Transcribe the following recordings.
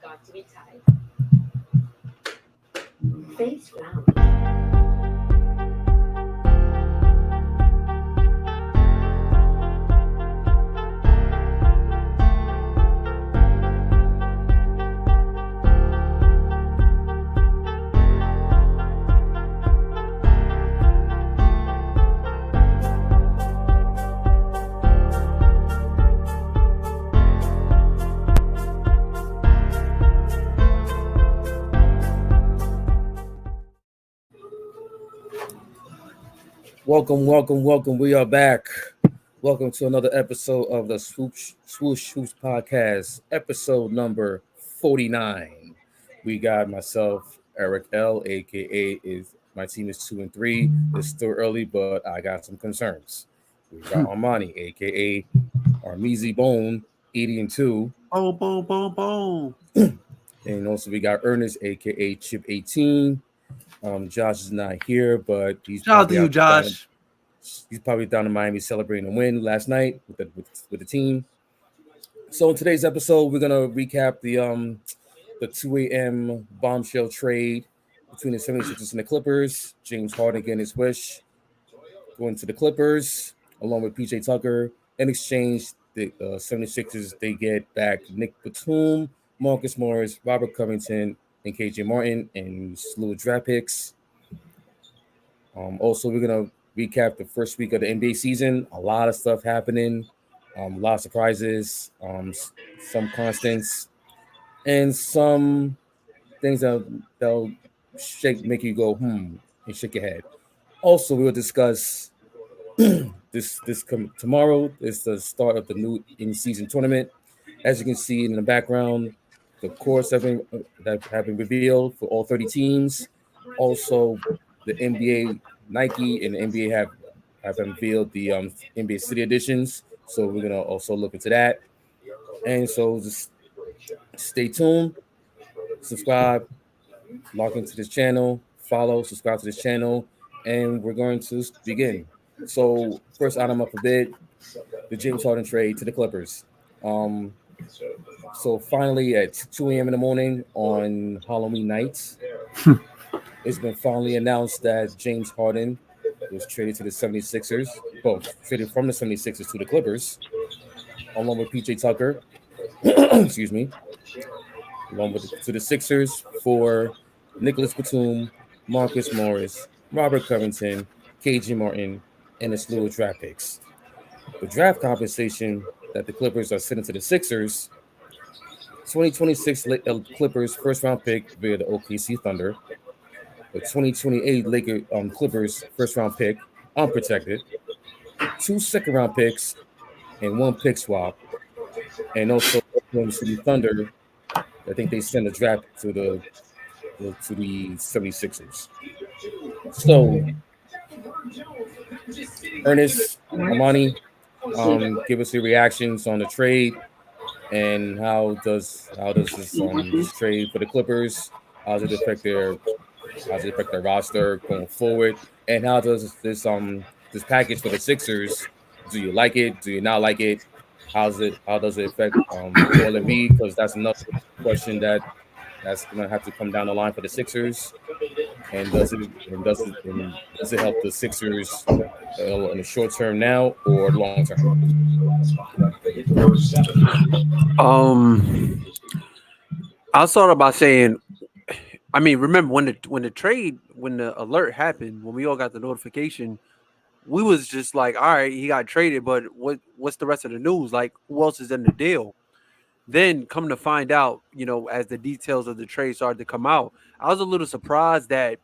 got to be tied. Face round. Welcome. We are back. Welcome to another episode of the Swoosh Swoosh podcast, episode number 49. We got myself, EricL, aka my team is 2-3. It's still early, but I got some concerns. We got Armani, aka Armeezy Bone, 80-2. Boom. And also we got Ernest, aka Chip 18. Josh is not here, but he's Shout out to you, Josh. He's probably down in Miami celebrating a win last night with the team. So in today's episode, we're gonna recap the 2 a.m. bombshell trade between the 76ers and the Clippers. James Harden getting his wish, going to the Clippers along with PJ Tucker. In exchange, the 76ers they get back Nick Batum, Marcus Morris, Robert Covington, and KJ Martin, and slew of draft picks. Also, we're gonna recap the first week of the NBA season. A lot of stuff happening, a lot of surprises, some constants, and some things that'll make you go and shake your head. Also, we'll discuss tomorrow is the start of the new in-season tournament. As you can see in the background, the course that have been revealed for all 30 teams. Also, the NBA, Nike, and the NBA have unveiled the NBA City editions. So we're gonna also look into that. And so just stay tuned, subscribe, log into this channel, follow, subscribe to this channel, and we're going to begin. So first item up a bit, the James Harden trade to the Clippers. So finally at 2 a.m. in the morning on Halloween night, it's been finally announced that James Harden was traded to the 76ers, traded from the 76ers to the Clippers, along with PJ Tucker, excuse me, to the Sixers for Nicholas Batum, Marcus Morris, Robert Covington, KJ Martin, and a slew of draft picks. The draft compensation that the Clippers are sending to the Sixers, 2026 Clippers first round pick via the OKC Thunder, the 2028 Clippers first round pick unprotected, 2 second round picks, and 1 pick swap, and also Oklahoma City Thunder. I think they send a draft to the 76ers. So, Ernest, Amani, give us your reactions on the trade, and how does this trade for the Clippers? How does it affect their roster going forward? And how does this package for the Sixers? Do you like it? Do you not like it? How does it affect Joel Embiid? Because that's another question that's gonna have to come down the line for the Sixers. And does it help the Sixers in the short term now or long term? I'll start by saying, I mean, remember when the alert happened, when we all got the notification, we was just like, all right, he got traded, but what's the rest of the news? Like, who else is in the deal? Then come to find out, as the details of the trade started to come out, I was a little surprised that,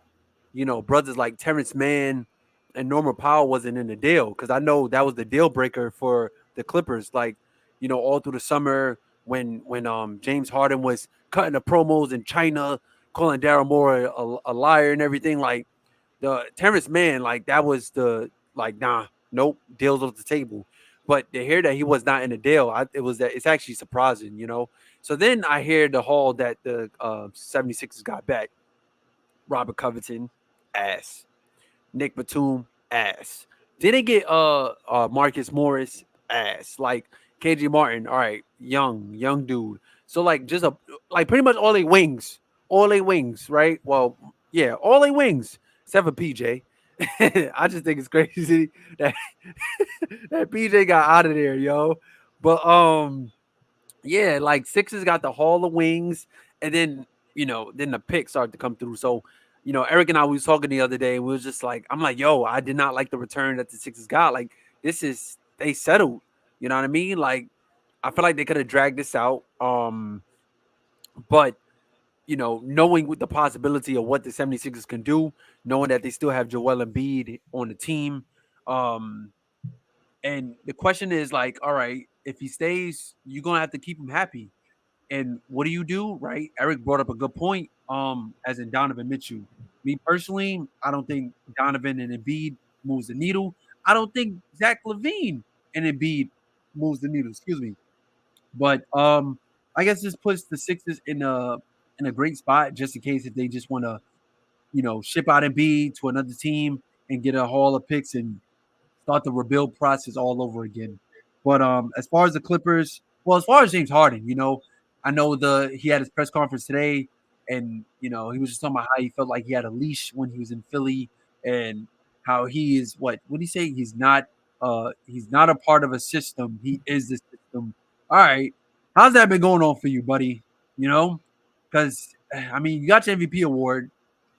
brothers like Terrence Mann and Norman Powell wasn't in the deal, because I know that was the deal breaker for the Clippers. Like, all through the summer when James Harden was cutting the promos in China, calling Daryl Morey a liar and everything. Like, the Terrence Mann, like, that was nope, deals off the table. But to hear that he was not in the deal, it's actually surprising, So then I hear the haul that the 76ers got back. Robert Covington, ass. Nick Batum, ass. Then they get Marcus Morris, ass. Like KJ Martin, all right, young dude. So like just pretty much all they wings, right? Well, yeah, all they wings except for PJ. I just think it's crazy that that PJ got out of there, yo. But yeah, like Sixers got the Hall of Wings, and then then the picks started to come through. So, Eric and I was talking the other day, and we was just like, I'm like, yo, I did not like the return that the Sixers got. Like, they settled. You know what I mean? Like, I feel like they could have dragged this out. But knowing with the possibility of what the 76ers can do, knowing that they still have Joel Embiid on the team, and the question is like, all right, if he stays, you're gonna have to keep him happy. And what do? Right? Eric brought up a good point. As in Donovan Mitchell. Me personally, I don't think Donovan and Embiid moves the needle. I don't think Zach LaVine and Embiid moves the needle. Excuse me. But I guess this puts the Sixers in a great spot just in case if they just want to, ship out Embiid to another team and get a haul of picks and start the rebuild process all over again. But as far as the Clippers, well, as far as James Harden, I know he had his press conference today, and he was just talking about how he felt like he had a leash when he was in Philly, and how he is what did he say? He's not a part of a system. He is the system. All right, how's that been going on for you, buddy? Because I mean, you got your MVP award.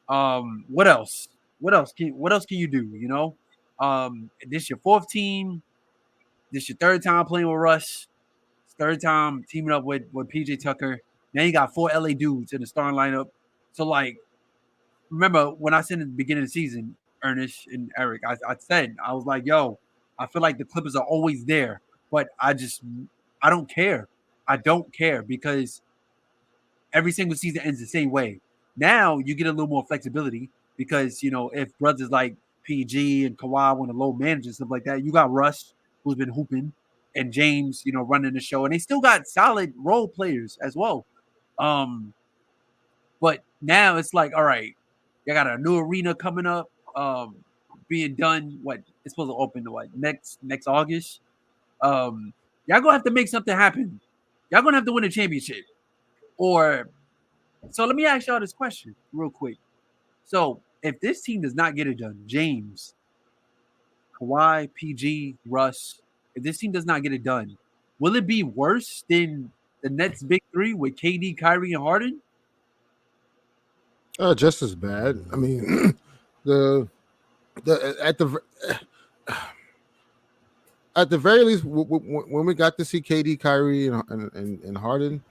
What else? What else can you do? This your fourth team. This your third time playing with Russ. Third time teaming up with PJ Tucker. Now you got 4 LA dudes in the starting lineup. So like, remember when I said at the beginning of the season, Ernest and Eric, I said I was like, yo, I feel like the Clippers are always there, but I don't care. I don't care because every single season ends the same way. Now you get a little more flexibility because if brothers like PG and Kawhi want to low manage and stuff like that, you got Russ who's been hooping and James, running the show, and they still got solid role players as well. But now it's like, all right, you got a new arena coming up, being done. What it's supposed to open next August. Y'all gonna have to make something happen. Y'all gonna have to win a championship. Or so let me ask y'all this question real quick. So if this team does not get it done, James, Kawhi, PG, Russ, if this team does not get it done, will it be worse than the Nets' big three with KD, Kyrie, and Harden? Just as bad. I mean, at the very least, when we got to see KD, Kyrie, and Harden,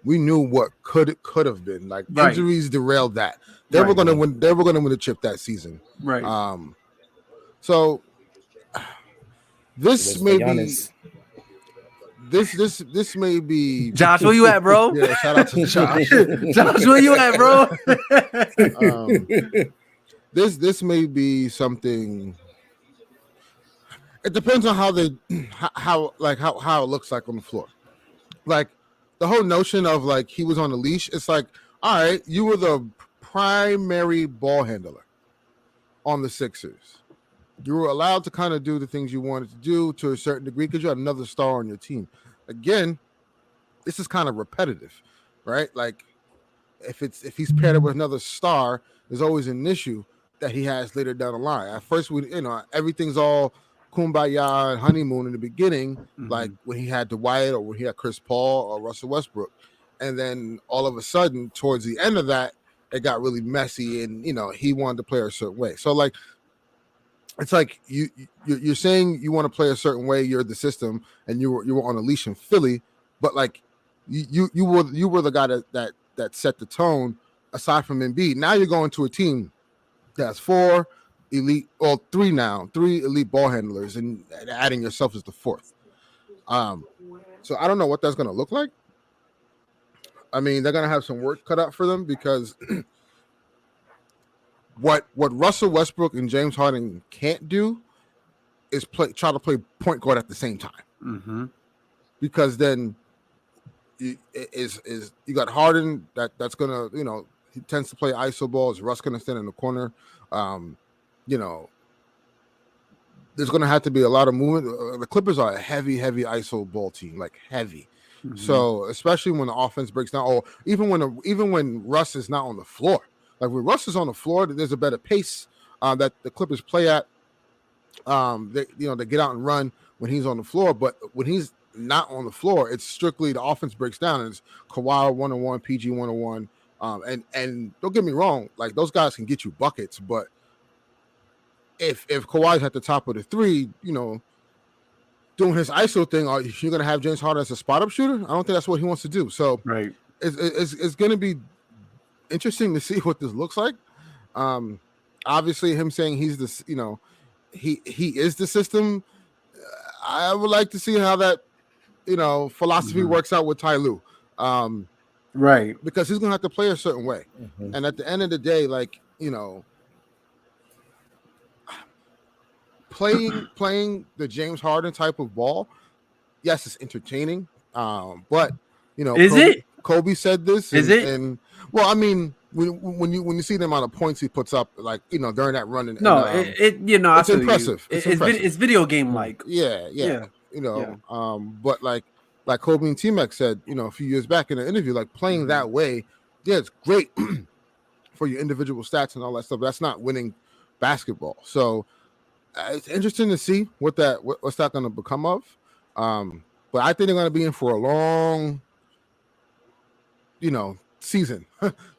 we knew what could have been. Like injuries derailed that. They were gonna win. They were gonna win the chip that season. Right. So this may be. This may be Josh. Where you at, bro? Yeah, shout out to Josh. Josh, where you at, bro? This may be something. It depends on how it looks like on the floor. Like the whole notion of like he was on a leash. It's like, all right, you were the primary ball handler on the Sixers. You were allowed to kind of do the things you wanted to do to a certain degree because you had another star on your team. Again, this is kind of repetitive, right? Like if he's paired up with another star, there's always an issue that he has later down the line. At first, everything's all kumbaya and honeymoon in the beginning, like when he had Dwight or when he had Chris Paul or Russell Westbrook, and then all of a sudden, towards the end of that, it got really messy, and he wanted to play a certain way. So like. It's like you're saying you want to play a certain way. You're the system, and you were on a leash in Philly, but like you were the guy that set the tone. Aside from Embiid, now you're going to a team that's 4 elite, or 3 now, 3 elite ball handlers, and adding yourself as the 4th. So I don't know what that's going to look like. I mean, they're going to have some work cut out for them because. What Russell Westbrook and James Harden can't do is try to play point guard at the same time, because then you got Harden that's gonna he tends to play iso balls. Russ gonna stand in the corner. There's gonna have to be a lot of movement. The Clippers are a heavy iso ball team, like heavy. So especially when the offense breaks down, or even when Russ is not on the floor, like when Russ is on the floor, there's a better pace that the Clippers play at. They get out and run when he's on the floor, but when he's not on the floor, it's strictly the offense breaks down, and it's Kawhi 1-on-1, PG 1-on-1. And don't get me wrong, like those guys can get you buckets, but if Kawhi's at the top of the three, doing his ISO thing, are you going to have James Harden as a spot up shooter? I don't think that's what he wants to do. So right, it's going to be interesting to see what this looks like. Obviously, him saying he's the he is the system. I would like to see how that philosophy works out with Ty Lue. Right, because he's going to have to play a certain way, and at the end of the day, like playing the James Harden type of ball, yes, it's entertaining. But Kobe said this. And well, I mean, when you see the amount of points he puts up, like during that run, it's impressive. It's video game like. Yeah. But like Kobe and T-Mac said, a few years back in an interview, like playing that way, yeah, it's great for your individual stats and all that stuff. But that's not winning basketball. So it's interesting to see what's that going to become of. But I think they're going to be in for a long, season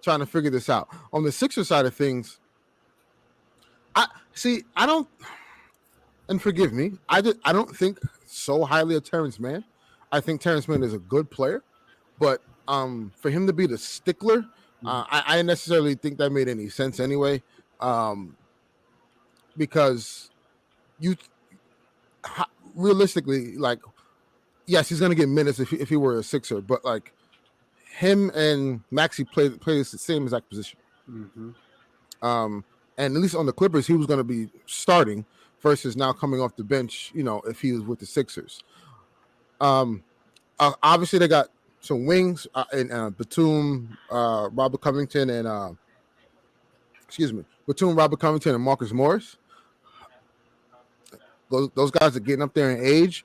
trying to figure this out. On the Sixers side of things, I don't, and forgive me, I don't think so highly of Terrence Mann. I think Terrence Mann is a good player, but for him to be the stickler, I necessarily think that made any sense anyway, because realistically, like, yes, he's going to get minutes if he were a Sixer, but like him and Maxey play the same exact position. And at least on the Clippers, he was going to be starting versus now coming off the bench, if he was with the Sixers. Obviously they got some wings in Batum, Robert Covington, and Robert Covington, and Marcus Morris. Those guys are getting up there in age.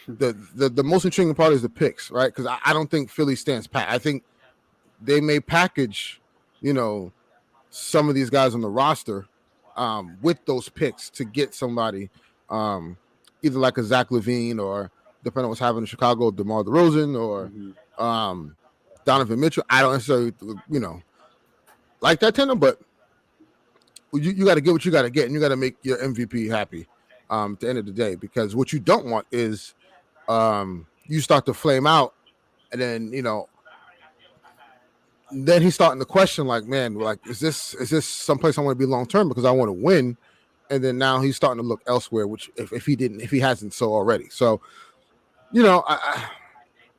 The most intriguing part is the picks, right? Because I don't think Philly stands pat. I think they may package, some of these guys on the roster with those picks to get somebody, either like a Zach LaVine or, depending on what's happening in Chicago, DeMar DeRozan or Donovan Mitchell. I don't necessarily, like that tender, but you got to get what you got to get, and you got to make your MVP happy at the end of the day, because what you don't want is you start to flame out, and then then he's starting to question, like, man, like, is this someplace I want to be long term because I want to win, and then now he's starting to look elsewhere, which if he hasn't so already. So I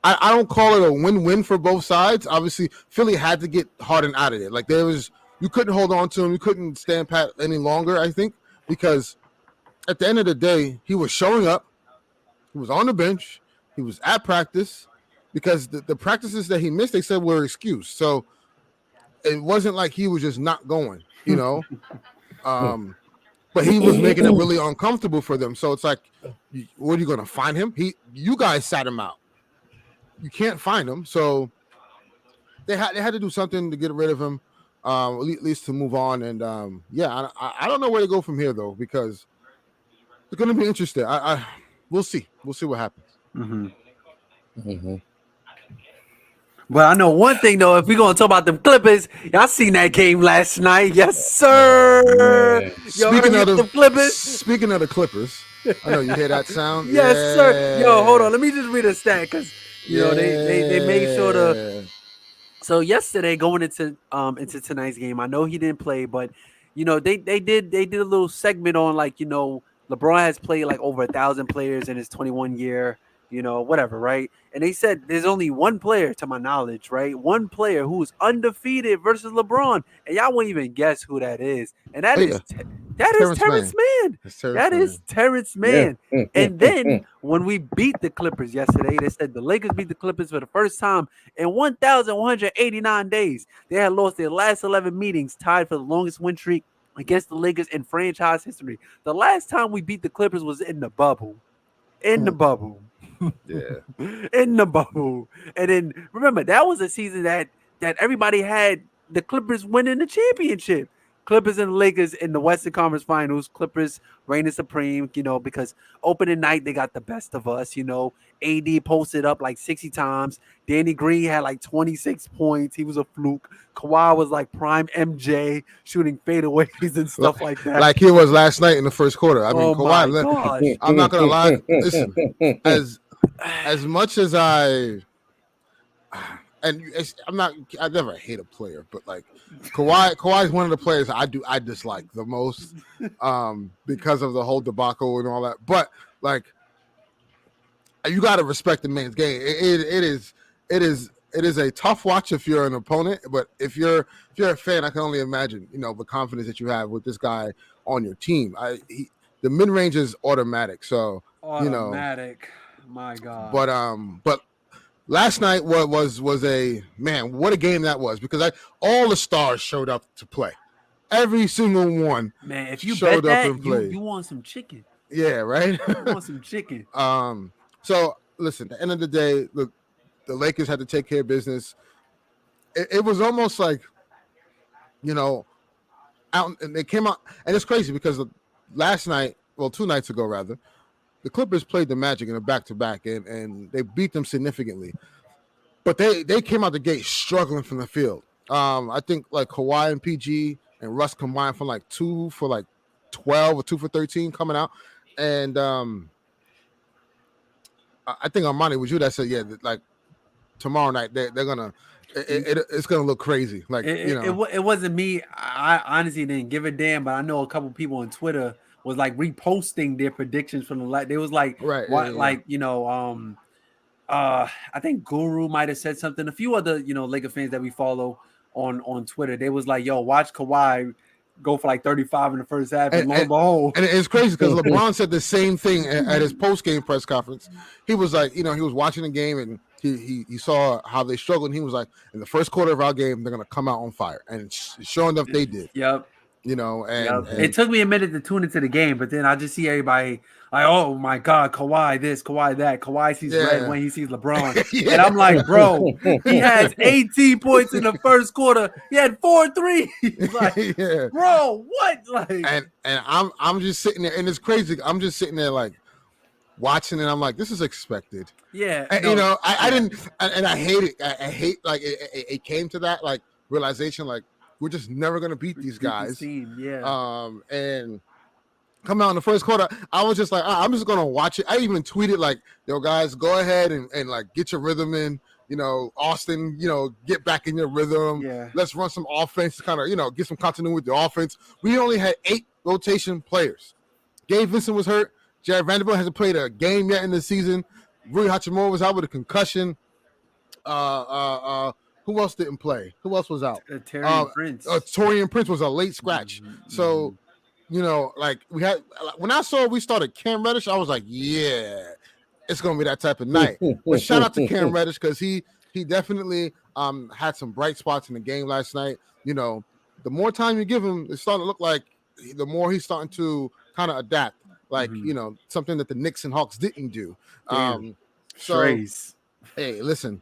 don't call it a win-win for both sides. Obviously, Philly had to get Harden out of it. Like, you couldn't hold on to him, you couldn't stand pat any longer, I think, because at the end of the day, he was showing up. He was on the bench. He was at practice, because the practices that he missed, they said were excused. So it wasn't like he was just not going, but he was making it really uncomfortable for them. So it's like, what are you going to find him? You guys sat him out. You can't find him. So they had to do something to get rid of him, at least to move on. And I don't know where to go from here though, because it's going to be interesting. We'll see. We'll see what happens. Well, I know one thing though. If we're gonna talk about them Clippers, y'all seen that game last night, yes sir. Speaking of the Clippers, I know you hear that sound. Yes, sir. Yo, hold on. Let me just read a stat, because they made sure to. So yesterday, going into tonight's game, I know he didn't play, but they did a little segment on, like, LeBron has played like over 1,000 players in his 21 year. Whatever, right? And they said there's only one player, to my knowledge, right? One player who's undefeated versus LeBron, and y'all won't even guess who that is. And that is Terrence Mann. That is Terrence Mann. Yeah. And then when we beat the Clippers yesterday, they said the Lakers beat the Clippers for the first time in 1,189 days. They had lost their last 11 meetings, tied for the longest win streak against the Lakers in franchise history. The last time we beat the Clippers was in the bubble. Yeah. In the bubble. And then remember, that was a season that everybody had the Clippers winning the championship. Clippers and Lakers in the Western Conference Finals. Clippers reigning supreme, because opening night they got the best of us. AD posted up like 60 times. Danny Green had like 26 points. He was a fluke. Kawhi was like prime MJ, shooting fadeaways and stuff like that. Like he was last night in the first quarter. I mean, Oh Kawhi. my gosh. I'm not gonna lie. Listen, as much as I never hate a player, but like Kawhi is one of the players I dislike the most, because of the whole debacle and all that. But like, you got to respect the man's game. It is a tough watch if you're an opponent, but if you're a fan, I can only imagine the confidence that you have with this guy on your team. The mid range is automatic, so automatic. My God. But last night was a man. What a game that was, because all the stars showed up to play. Every single one. Man, if you showed bet up and played. you want some chicken. Yeah, right. You want some chicken. So listen, at the end of the day, the Lakers had to take care of business. It was almost like, out, and they came out, and it's crazy because last night, 2 nights ago rather, the Clippers played the Magic in a back-to-back, and they beat them significantly. But they came out the gate struggling from the field. I think like Kawhi and PG and Russ combined for like 2 for like 12 or 2 for 13 coming out. And I think Armani was you that said, yeah, like tomorrow night they're gonna it's gonna look crazy. Like it wasn't me. I honestly didn't give a damn, but I know a couple people on Twitter was like reposting their predictions from the light. They was like, I think Guru might have said something. A few other Laker fans that we follow on Twitter, they was like, yo, watch Kawhi go for like 35 in the first half, and lo and behold. And it's crazy because LeBron said the same thing at his post-game press conference. He was like, he was watching the game and he saw how they struggled, and he was like, in the first quarter of our game, they're gonna come out on fire. And sure enough, they did. Yep. And it took me a minute to tune into the game, but then I just see everybody like, oh my God, Kawhi this, Kawhi that. Kawhi sees red when he sees LeBron. And I'm like, bro, he has 18 points in the first quarter. He had 4 threes. Like, bro, what? Like, and I'm just sitting there, and it's crazy. I'm just sitting there like watching, and I'm like, this is expected. Yeah. And, I didn't, and I hate it. I hate like it came to that like realization, like, we're just never gonna beat these guys. And come out in the first quarter, I was just like, I'm just gonna watch it. I even tweeted like, yo, guys, go ahead and like get your rhythm in. Austin, get back in your rhythm. Yeah. Let's run some offense to kind of, get some continuity with the offense. We only had 8 rotation players. Gabe Vincent was hurt. Jared Vanderbilt hasn't played a game yet in the season. Rui Hachimura was out with a concussion. Who else didn't play? Who else was out? Taurean Prince. Taurean Prince was a late scratch. Mm-hmm. So, like when I saw we started Cam Reddish, I was like, yeah, it's gonna be that type of night. But shout out to Cam Reddish because he definitely had some bright spots in the game last night. The more time you give him, it's starting to look like the more he's starting to kind of adapt. Like something that the Knicks and Hawks didn't do. Hey, listen.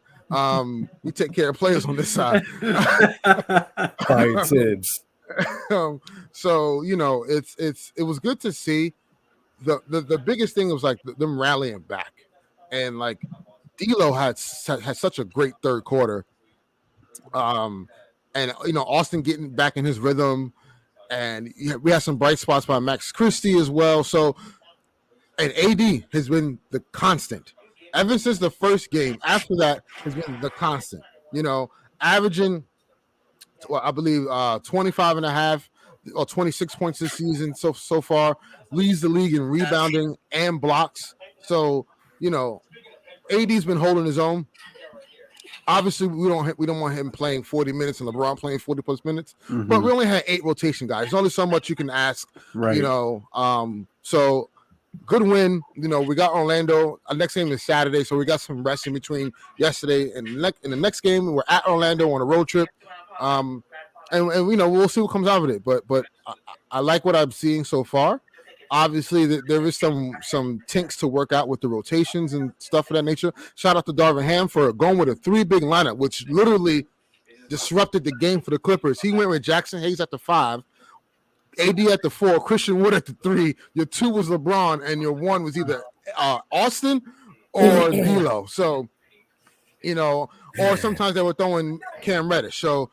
We take care of players on this side. Fire Tibbs. So it was good to see. The biggest thing was like them rallying back, and like D'Lo had such a great third quarter. And Austin getting back in his rhythm, and we had some bright spots by Max Christie as well. So, and AD has been the constant. Ever since the first game, after that has been the constant, averaging, I believe, 25 and a half or 26 points this season so far, leads the league in rebounding and blocks. So, AD's been holding his own. Obviously, we don't want him playing 40 minutes and LeBron playing 40 plus minutes, but we only had 8 rotation guys. There's only so much you can ask, right? So good win. We got Orlando. Our next game is Saturday, so we got some rest in between yesterday and in the next game. We're at Orlando on a road trip, and we'll see what comes out of it. But I like what I'm seeing so far, Obviously, there is some tinks to work out with the rotations and stuff of that nature. Shout out to Darvin Ham for going with a 3 big lineup, which literally disrupted the game for the Clippers. He went with Jackson Hayes at the 5, AD at the 4, Christian Wood at the 3. Your 2 was LeBron, and your 1 was either Austin or D'Lo. So, or sometimes they were throwing Cam Reddish. So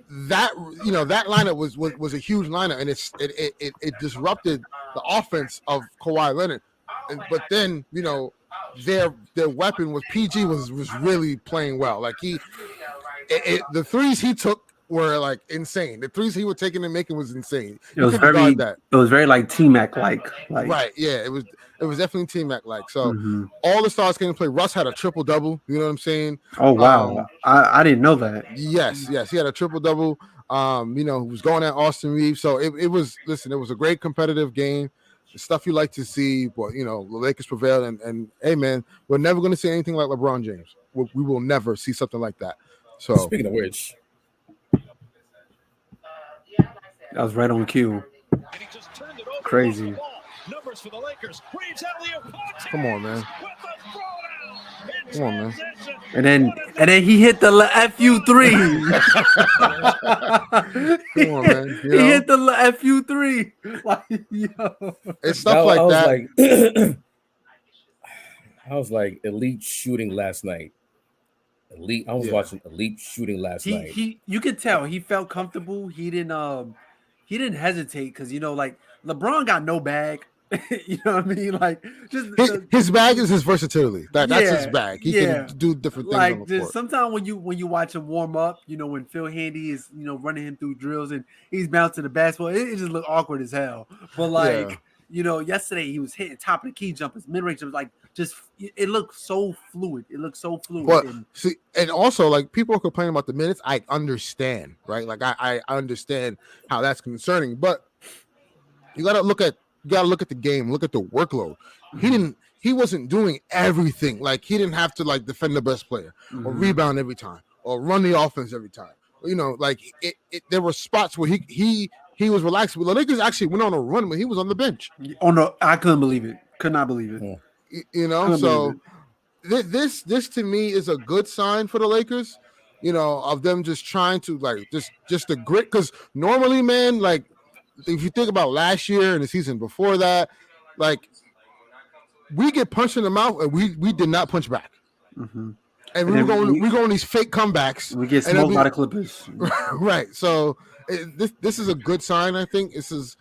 that lineup was a huge lineup, and it disrupted the offense of Kawhi Leonard. But then their weapon was PG was really playing well. Like the threes he took were like insane. The threes he was taking and making was insane. It was very like T-Mac like. Right. Yeah. It was definitely T-Mac like. So all the stars came to play. Russ had a triple-double. You know what I'm saying? Oh wow. I didn't know that. Yes. He had a triple-double. He was going at Austin Reeves. So it was a great competitive game. The stuff you like to see, but the Lakers prevailed, and hey man, we're never going to see anything like LeBron James. We will never see something like that. So speaking of which, that was right on cue. Crazy. Come on, man. And then he hit the FU3. Come on, man. He hit the FU3. Like, yo. It's stuff like that. I was like elite shooting last night. I was watching elite shooting last night. You could tell he felt comfortable. He didn't hesitate because like LeBron got no bag. You know what I mean? Like just his bag is his versatility. That's his bag. He can do different things. Like on the court. Sometimes when you watch him warm up, when Phil Handy is running him through drills and he's bouncing the basketball, it just look awkward as hell. But yesterday he was hitting top of the key jumpers, mid range. It was like it looked so fluid. But and also like people are complaining about the minutes. I understand, right? Like I understand how that's concerning, but you gotta look at the game, look at the workload. He wasn't doing everything. Like he didn't have to like defend the best player or rebound every time or run the offense every time. Like there were spots where he was relaxed. The Lakers actually went on a run when he was on the bench. Oh no, I couldn't believe it. Could not believe it. So this to me is a good sign for the Lakers, of them just trying to like just the grit. Because normally, man, like if you think about last year and the season before that, like we get punched in the mouth and we did not punch back. And we go on these fake comebacks. We get smoked by the Clippers. Right. So this is a good sign. I think this is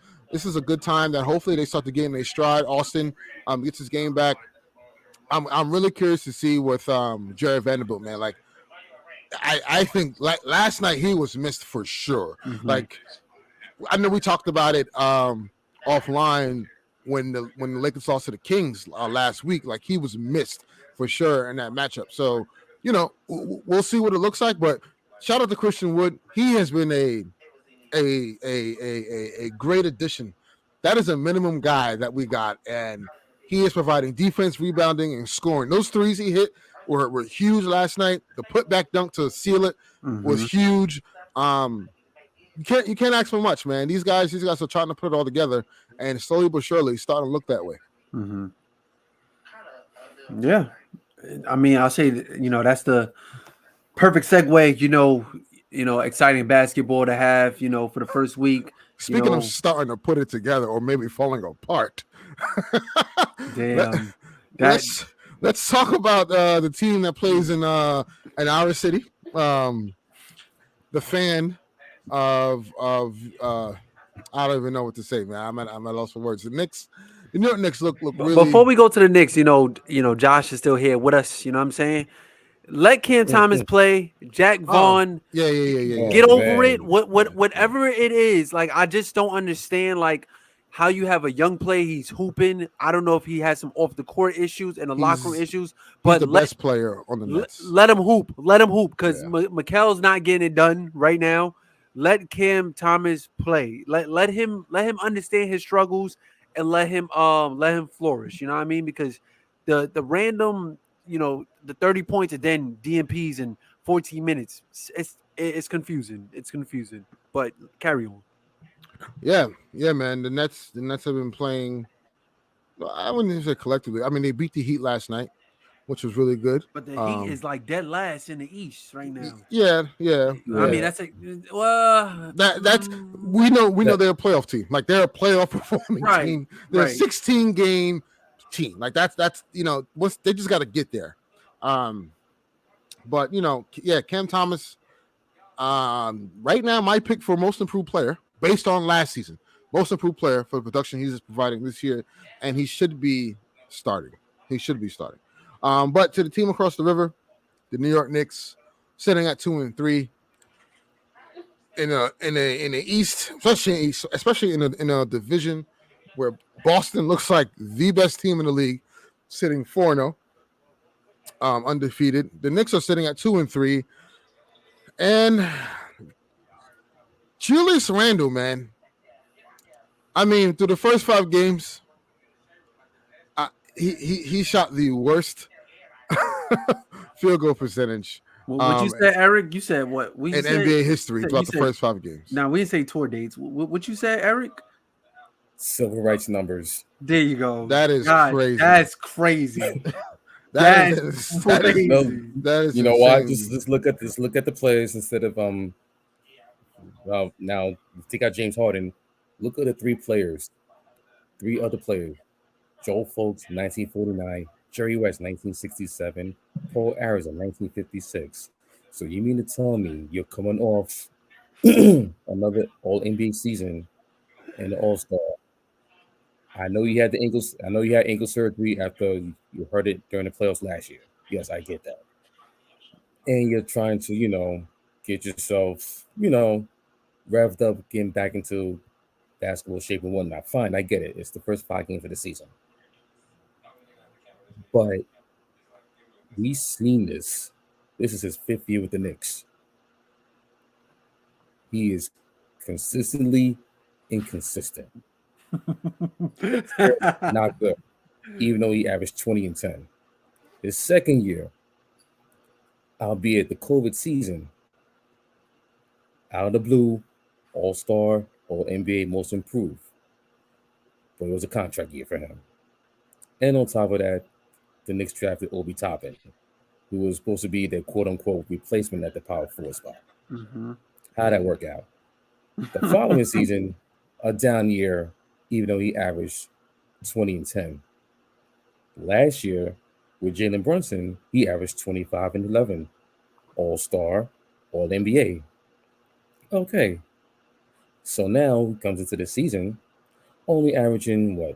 a good time that hopefully they start to get in their stride. Austin gets his game back. I'm really curious to see with Jared Vanderbilt, man. Like I think like last night he was missed for sure. Like I know we talked about it offline when the Lakers lost to the Kings last week. Like he was missed for sure in that matchup. So we'll see what it looks like. But shout out to Christian Wood. He has been a great addition. That is a minimum guy that we got, and he is providing defense, rebounding, and scoring. Those threes he hit were huge last night. The putback dunk to seal it was huge. You can't ask for much, man. These guys are trying to put it all together, and slowly but surely starting to look that way. Yeah, I mean, I'll say that's the perfect segue. Exciting basketball to have, for the first week. Speaking of starting to put it together or maybe falling apart. Damn. Let's talk about the team that plays in our city. The fan of I don't even know what to say, man. I'm at loss for words. The Knicks, the New York Knicks look really. Before we go to the Knicks, Josh is still here with us. You know what I'm saying? Let Cam Thomas play. Jack Vaughn. Yeah. Get over it. Whatever it is, like I just don't understand like how you have a young player. He's hooping. I don't know if he has some off the court issues and the locker room issues, but the best player on the Nets. Let him hoop. Let him hoop because Mikel's not getting it done right now. Let Cam Thomas play. Let him understand his struggles and let him flourish. You know what I mean? Because the random, the 30 points and then DMPs in 14 minutes, it's confusing. It's confusing. But carry on. Yeah, man. The Nets have been playing I wouldn't even say collectively. I mean, they beat the Heat last night, which was really good. But the Heat is like dead last in the East right now. Yeah. I mean, that's That's we know they're a playoff team. Like they're a playoff performing team. They're a 16 game team. Like that's they just got to get there. But Cam Thomas. Right now, my pick for most improved player based on last season, most improved player for the production he's providing this year, and he should be starting. But to the team across the river, the New York Knicks, sitting at 2-3 in the East, especially in a division where Boston looks like the best team in the league, sitting 4-0, undefeated. The Knicks are sitting at 2-3, and Julius Randle, man. I mean, through the first 5 games, he shot the worst field goal percentage. What you said, Eric? You said what? In NBA history throughout the first 5 games. Now, we didn't say tour dates. What you said, Eric? Civil rights numbers. There you go. That is crazy. That's crazy. That is crazy. That is you know why? Just look at this. Look at the players instead of now take out James Harden. Look at the 3 other players. Joel Fultz, 1949. Jerry West, 1967. Paul Arizona, 1956. So you mean to tell me you're coming off another All-NBA season and the All-Star? I know you had ankle surgery after you hurt it during the playoffs last year. Yes, I get that. And you're trying to, get yourself, revved up, getting back into basketball shape and whatnot. Fine, I get it. It's the first 5 games of the season. But we've seen this. This is his 5th year with the Knicks. He is consistently inconsistent. Not good, even though he averaged 20 and 10. His 2nd year, albeit the COVID season, out of the blue, All-Star, All-NBA, Most Improved. But it was a contract year for him. And on top of that, the Knicks drafted Obi Toppin, who was supposed to be their quote-unquote replacement at the power forward spot. Mm-hmm. How'd that work out? The following season, a down year, even though he averaged 20 and 10. Last year, with Jalen Brunson, he averaged 25 and 11. All-Star, All-NBA. Okay. So now he comes into the season only averaging,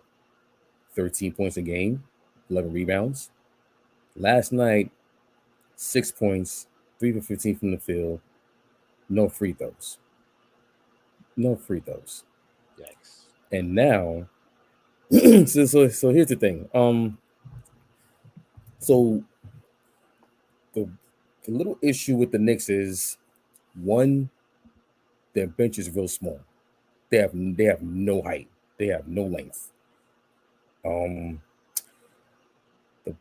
13 points a game, 11 rebounds. Last night, 6 points, 3 for 15 from the field, no free throws. Yikes. And now, so here's the thing. So the little issue with the Knicks is, one, their bench is real small. They have no height. They have no length. The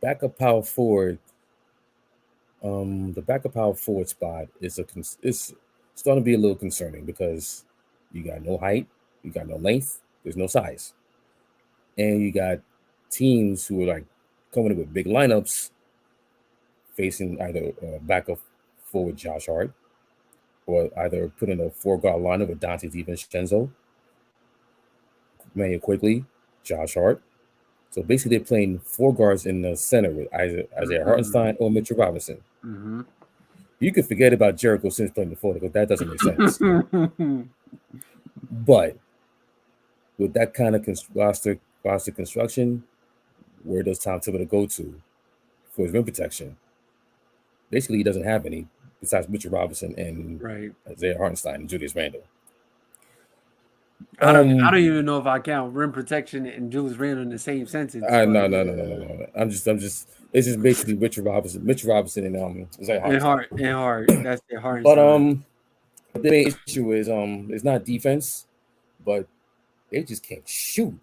backup power forward spot is starting to be a little concerning because you got no height, you got no length, there's no size, and you got teams who are like coming in with big lineups, facing either backup forward Josh Hart, or either put in a 4-guard lineup with Dante DiVincenzo, Manuel Quigley, Josh Hart. So basically, they're playing 4 guards in the center with either Isaiah Hartenstein or Mitchell Robinson. Mm-hmm. You can forget about Jericho Sims playing the 4 because that doesn't make sense. But with that kind of roster construction, where does Tom Thibodeau go to for his rim protection? Basically, he doesn't have any besides Mitchell Robinson and Isaiah Hartenstein and Julius Randle. I don't even know if I count rim protection and Julius Randle in the same sentence. No. I'm just. It's just basically Mitchell Robinson, and Isaiah Hartenstein. And Hart. That's their Hart. But the main issue is it's not defense, but they just can't shoot.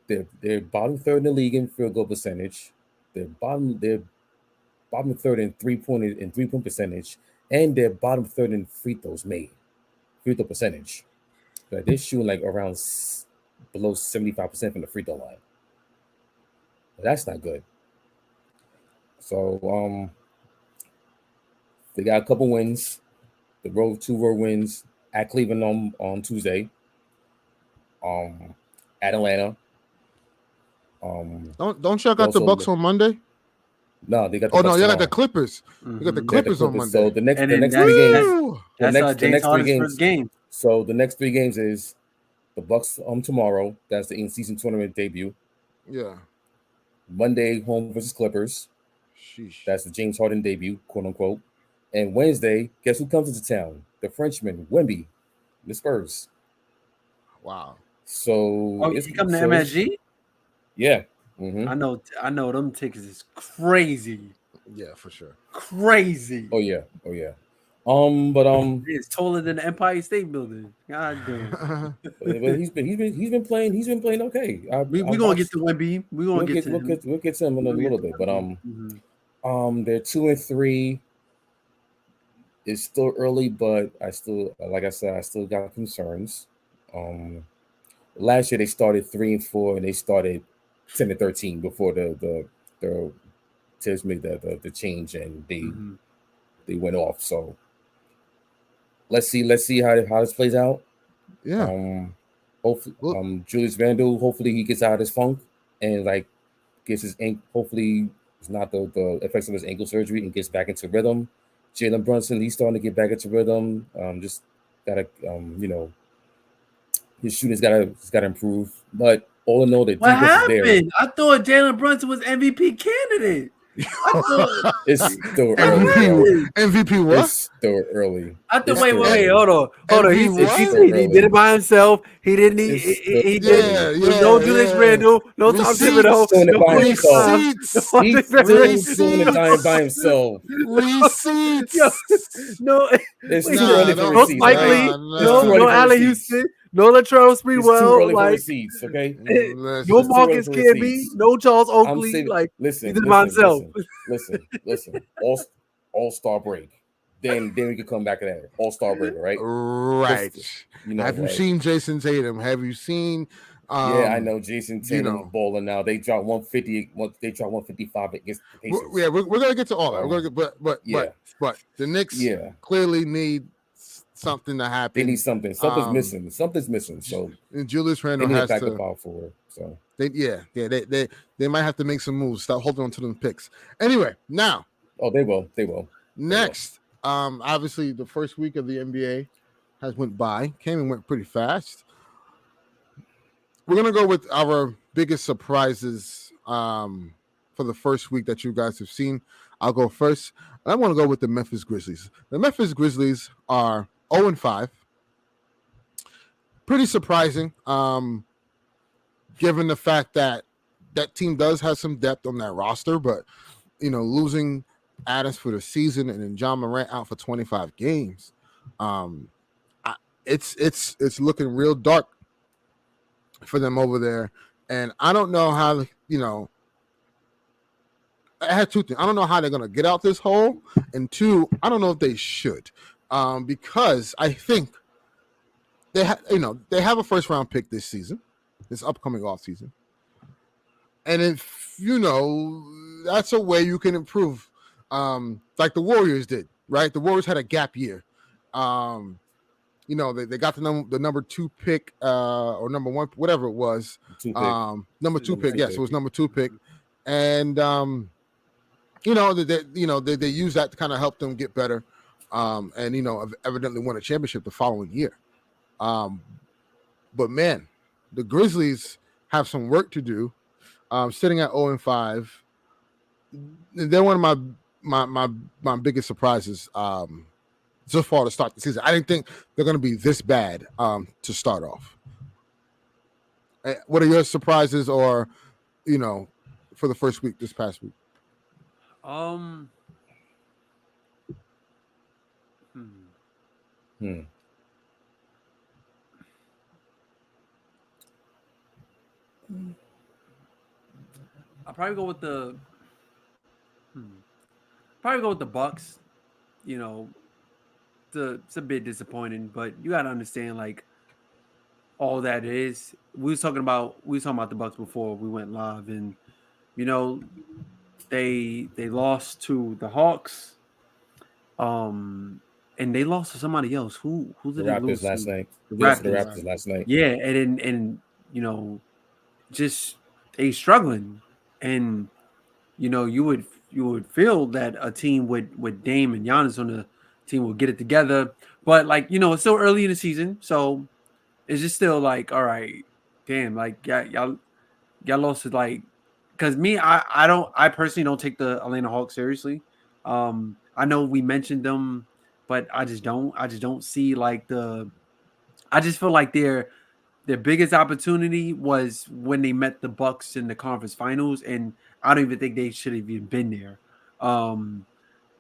They're bottom third in the league in field goal percentage. They're bottom third in three-point percentage, and they're bottom third in free throw percentage. But they're shooting like around below 75% from the free throw line. That's not good. So they got a couple wins. The two road wins at Cleveland on Tuesday. At Atlanta. Don't y'all got the Bucks on Monday? No, they got the Oh Bucks no, y'all got tomorrow. the Clippers. You got the Clippers on Monday. So the next And the then next that's- three games. That's the James next three Harden's games. first game. So the next 3 games is the Bucks tomorrow. That's the in-season tournament debut. Yeah. Monday, home versus Clippers. Sheesh. That's the James Harden debut, quote unquote. And Wednesday, guess who comes into town? The Frenchman, Wemby, the Spurs. Wow. So Oh, you come to MSG? Yeah. Mm-hmm. I know them tickets is crazy. Yeah, for sure. Crazy. Oh yeah. It's taller than the Empire State Building. God damn. But he's been playing okay. We gonna get to Wemby. We'll get to him in a little bit. But they're 2-3. It's still early, but I still, like I said, I still got concerns. Last year they started 3-4, and they started 10-13 before the Tibbs made the change, and they went off. So let's see how this plays out. Yeah. Hopefully, Julius Randle. Hopefully he gets out of his funk and gets his hopefully it's not the effects of his ankle surgery and gets back into rhythm. Jalen Brunson, he's starting to get back into rhythm. Just gotta his shooting's gotta improve. But all in all, the what defense is there. happened? I thought Jalen Brunson was MVP candidate. It's still early. MVP what? It's still early. I thought. It's Wait, hold on. He did it by himself. He didn't. He did. No Julius Randle. No Tom Thibodeau. He's doing it by himself. Receipts. No, it's too early for no receipts. Spike Lee. No Allen Houston. No Latrell It's too Sprewell. early for receipts. Okay. No Marcus Camby. No Charles Oakley. Listen. He did it by himself. Listen. All-star break. Then we can come back to that. All-star break, right? Right. Have you seen Jason Tatum? Have you seen? Yeah, I know Jason Tatum balling now. They dropped 150. They dropped 155 against the Pacers. We're gonna get to all that. We're gonna but the Knicks clearly need something to happen. They need something. Something's missing. So and Julius Randle they need has a backup to. power forward. So they might have to make some moves. Stop holding on to them picks. Anyway, now. Oh, they will. Next, obviously the first week of the NBA has went went pretty fast. We're gonna go with our biggest surprises for the first week that you guys have seen. I'll go first. I want to go with the Memphis Grizzlies. The Memphis Grizzlies are 0-5. Pretty surprising, given the fact that that team does have some depth on that roster, but losing Adams for the season and then John Morant out for 25 games, it's looking real dark for them over there. And I don't know how I had two things. I don't know how they're going to get out this hole, and two, I don't know if they should, because I think they have a first round pick this season, this upcoming off season, and if that's a way you can improve, like the Warriors did, right? The Warriors had a gap year. They got the number 2 pick or number 1, whatever it was, number 2 pick. Yes, it was number 2 pick, and they use that to kind of help them get better, and evidently won a championship the following year. But man, the Grizzlies have some work to do. Sitting at 0-5, they're one of my biggest surprises so far to start the season. I didn't think they're going to be this bad to start off. What are your surprises, or for the first week, this past week? I probably go with the Bucks. It's a bit disappointing, but you gotta understand, all that is. We was talking about the Bucks before we went live, and you know, they lost to the Hawks, and they lost to somebody else. Who The did they lose Raptors last to? night. The Yes, the Raptors. Raptors last night. Yeah, and you know, just they struggling, and you know, you would feel that a team with Dame and Giannis on the team will get it together, but like you know, it's still early in the season, so it's just still like, all right, damn, like y'all lost to like, because I personally don't take the Atlanta Hawks seriously. I know we mentioned them, but I just don't see like I just feel like their biggest opportunity was when they met the Bucks in the conference finals, and I don't even think they should have even been there.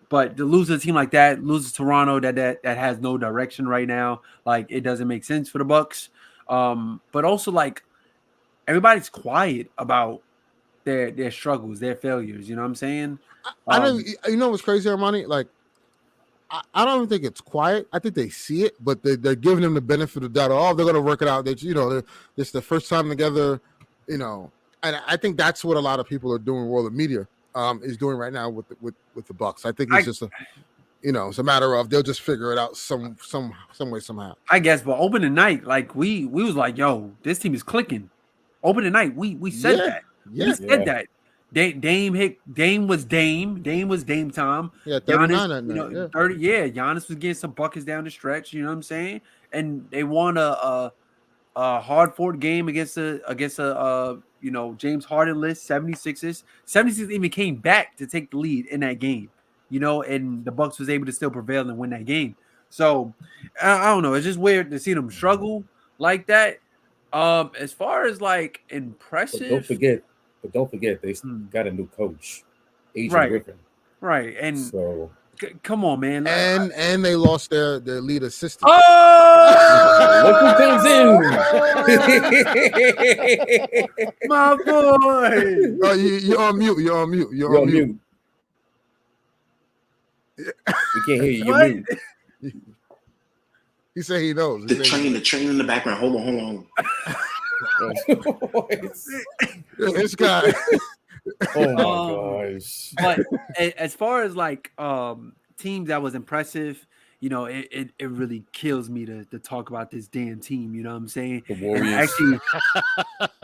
But to lose to a team like that, lose to Toronto that has no direction right now, like it doesn't make sense for the Bucks. But also like everybody's quiet about their struggles, their failures. You know what I'm saying? I don't. You know what's crazy, Armani? Like, I don't even think it's quiet. I think they see it, but they're giving them the benefit of the doubt. Oh, they're going to work it out. That this is the first time together. You know, and I think that's what a lot of people are doing. World of media is doing right now with the Bucks. I think it's just it's a matter of they'll just figure it out some way somehow. I guess, but opening night, like we was like, yo, this team is clicking. Opening night, we said that. Yeah. We said that. Dame was Dame time. Yeah, 39 Giannis, that night. Yeah. 30. Yeah, Giannis was getting some buckets down the stretch. You know what I'm saying? And they won a hard fought game against a James Harden list 76ers. 76 even came back to take the lead in that game. You know, and the Bucks was able to still prevail and win that game. So I don't know. It's just weird to see them struggle like that. As far as like impressive, But don't forget, they got a new coach, Adrian Griffin. Right, and so come on, man, and they lost their lead assistant. Oh, look who comes in, my boy. Oh, you're on mute. You're on mute. You're on mute. We can't hear you. You're mute. He said he knows. The train in the background. Hold on. This guy. Oh my gosh. But as far as like teams that was impressive, you know, it really kills me to talk about this damn team. You know what I'm saying? The Warriors. And actually,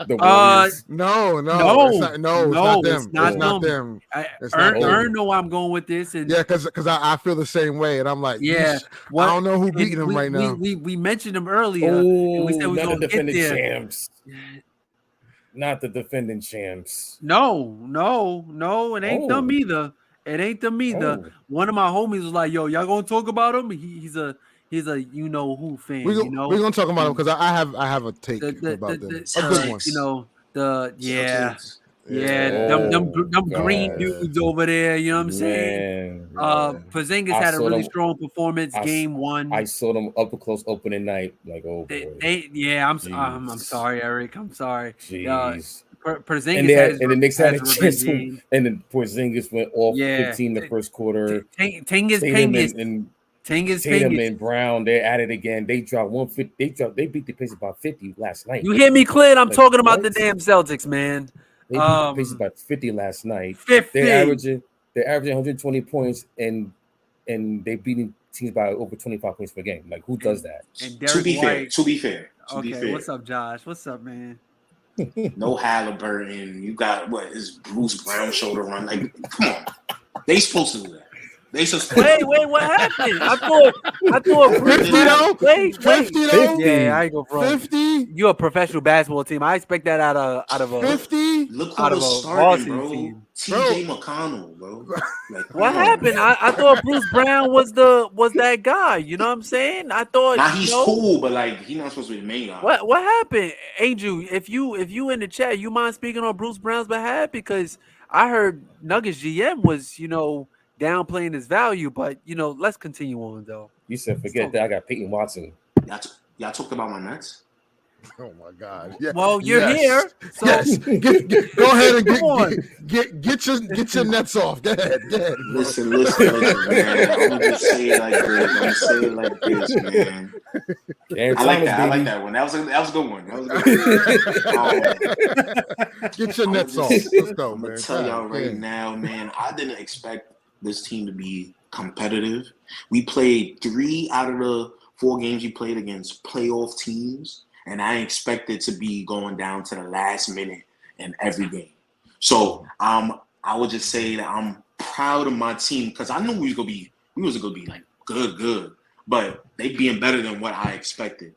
the Warriors. No, it's not them. It's not them. Ern know I'm going with this, and yeah, because I feel the same way, and I'm like, yeah, I don't know who beating them right now. We mentioned them earlier. Oh, we said we not gonna the defending get there. champs. Not the defending champs. No, it ain't them either. It ain't them either. Oh. One of my homies was like, "Yo, y'all gonna talk about him? He's a you know who fan. We're gonna talk about him because I have a take about them. A good one. You know them God. green dudes over there. You know what I'm saying? Porzingis had a really strong performance game one. I saw them up close opening night. Like, oh boy. I'm sorry, Eric. I'm sorry. Jeez. Porzingis and the Knicks had a chance, game. and then Porzingis went off 15 the first quarter. Tatum and Brown, they're at it again. They dropped 150. They beat the Pacers by 50 last night. You hear me, Clint? I'm talking about the damn Celtics, man. They beat the Pacers by 50 last night. 50. They're averaging 120 points, and they beating teams by over 25 points per game. Like, who does that? And to be fair. What's up, Josh? What's up, man? No Halliburton. You got is Bruce Brown shoulder run? Like, come on. They supposed to do that. Wait, what happened? I thought 50 though. Wait. 50 though. Yeah, I ain't go for 50. You're a professional basketball team. I expect that out of a 50. Look who was starting, bro. TJ McConnell, bro. Like, what happened? I thought Bruce Brown was that guy. You know what I'm saying? I thought. Now he's cool, but like he's not supposed to be the main guy. What happened, Angel? If you in the chat, you mind speaking on Bruce Brown's behalf? Because I heard Nuggets GM was downplaying his value, but let's continue on though. You said forget that. I got Peyton Watson. Y'all talked about my Nets. Oh my God! Yeah. Well, you're here, so Yes. Go ahead and Come on. get your nets off. Go ahead. Bro. Listen, man. I'm gonna just say it like this. Man. Cam I like Thomas, that. I like baby. that one. That was a good one. Get your nets off. Let's go, I'm man. gonna tell y'all right damn. now, man. I didn't expect this team to be competitive. We played 3 out of the 4 games we played against playoff teams, and I expected to be going down to the last minute in every game. So I would just say that I'm proud of my team because I knew we was gonna be like good, but they being better than what I expected.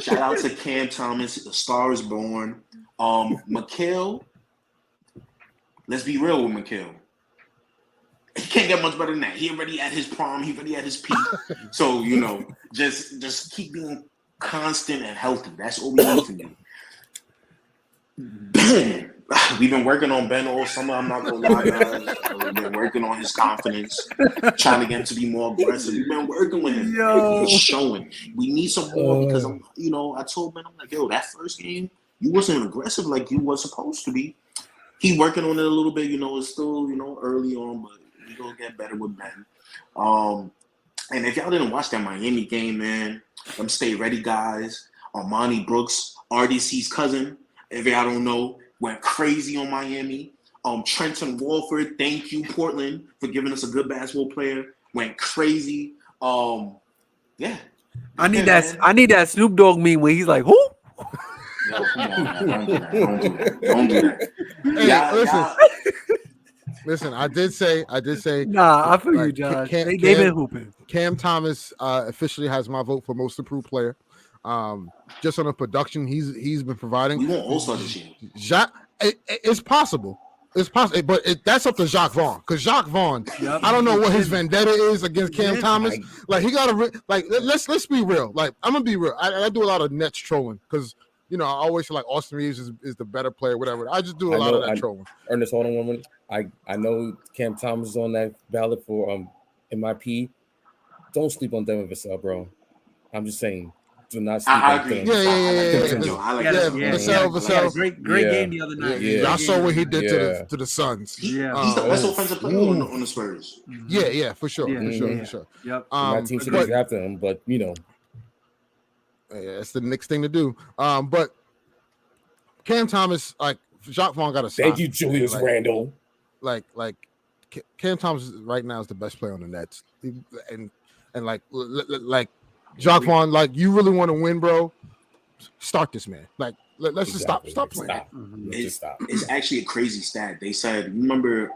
Shout out to Cam Thomas, The Star is Born. Mikal, let's be real with Mikal. He can't get much better than that. He already at his prime. He already at his peak. So, just keep being constant and healthy. That's all we need from you. Ben, we've been working on Ben all summer. I'm not going to lie, guys. We've been working on his confidence, trying to get him to be more aggressive. We've been working with him. He's showing. We need some more because, I told Ben, I'm like, yo, that first game, you wasn't aggressive like you were supposed to be. He working on it a little bit. It's still, early on, but we gonna get better with Ben. And if y'all didn't watch that Miami game, man, them stay ready guys. Armani Brooks, RDC's cousin, if y'all don't know, went crazy on Miami. Trenton Walford, thank you, Portland, for giving us a good basketball player. Went crazy. Yeah. I need that Snoop Dogg meme where he's like, who? Yo, come on, man. Don't do that. Hey, listen. I did say. Nah, I feel you, Josh. They've been hooping. Cam Thomas officially has my vote for most improved player. Just on the production he's been providing. We want all-star this year. It's possible. It's possible, but that's up to Jacques Vaughn. Because Jacques Vaughn, I don't know what his vendetta is against Cam Thomas. Like he got to let's be real. Like I'm gonna be real. I do a lot of Nets trolling because I always feel like Austin Reeves is the better player, whatever. I just do a lot of that trolling. Ernest, hold on 1 minute. I know Cam Thomas is on that ballot for MIP. Don't sleep on Devin Vassell, bro. I'm just saying. Do not sleep on agree. Devin. Vassell. Great game the other night. Y'all saw what he did to the Suns. He's the best offensive player on the Spurs. Yeah, for sure. For sure. Yep. My team should have drafted him, but that's the next thing to do. But Cam Thomas, like Jacques Vaughn got a thank you, Julius Randle. Like Cam Thomas right now is the best player on the Nets, and like Jacques Vaughn, like you really want to win, bro? Start this man. Like let's just stop playing. It's actually a crazy stat. They said, remember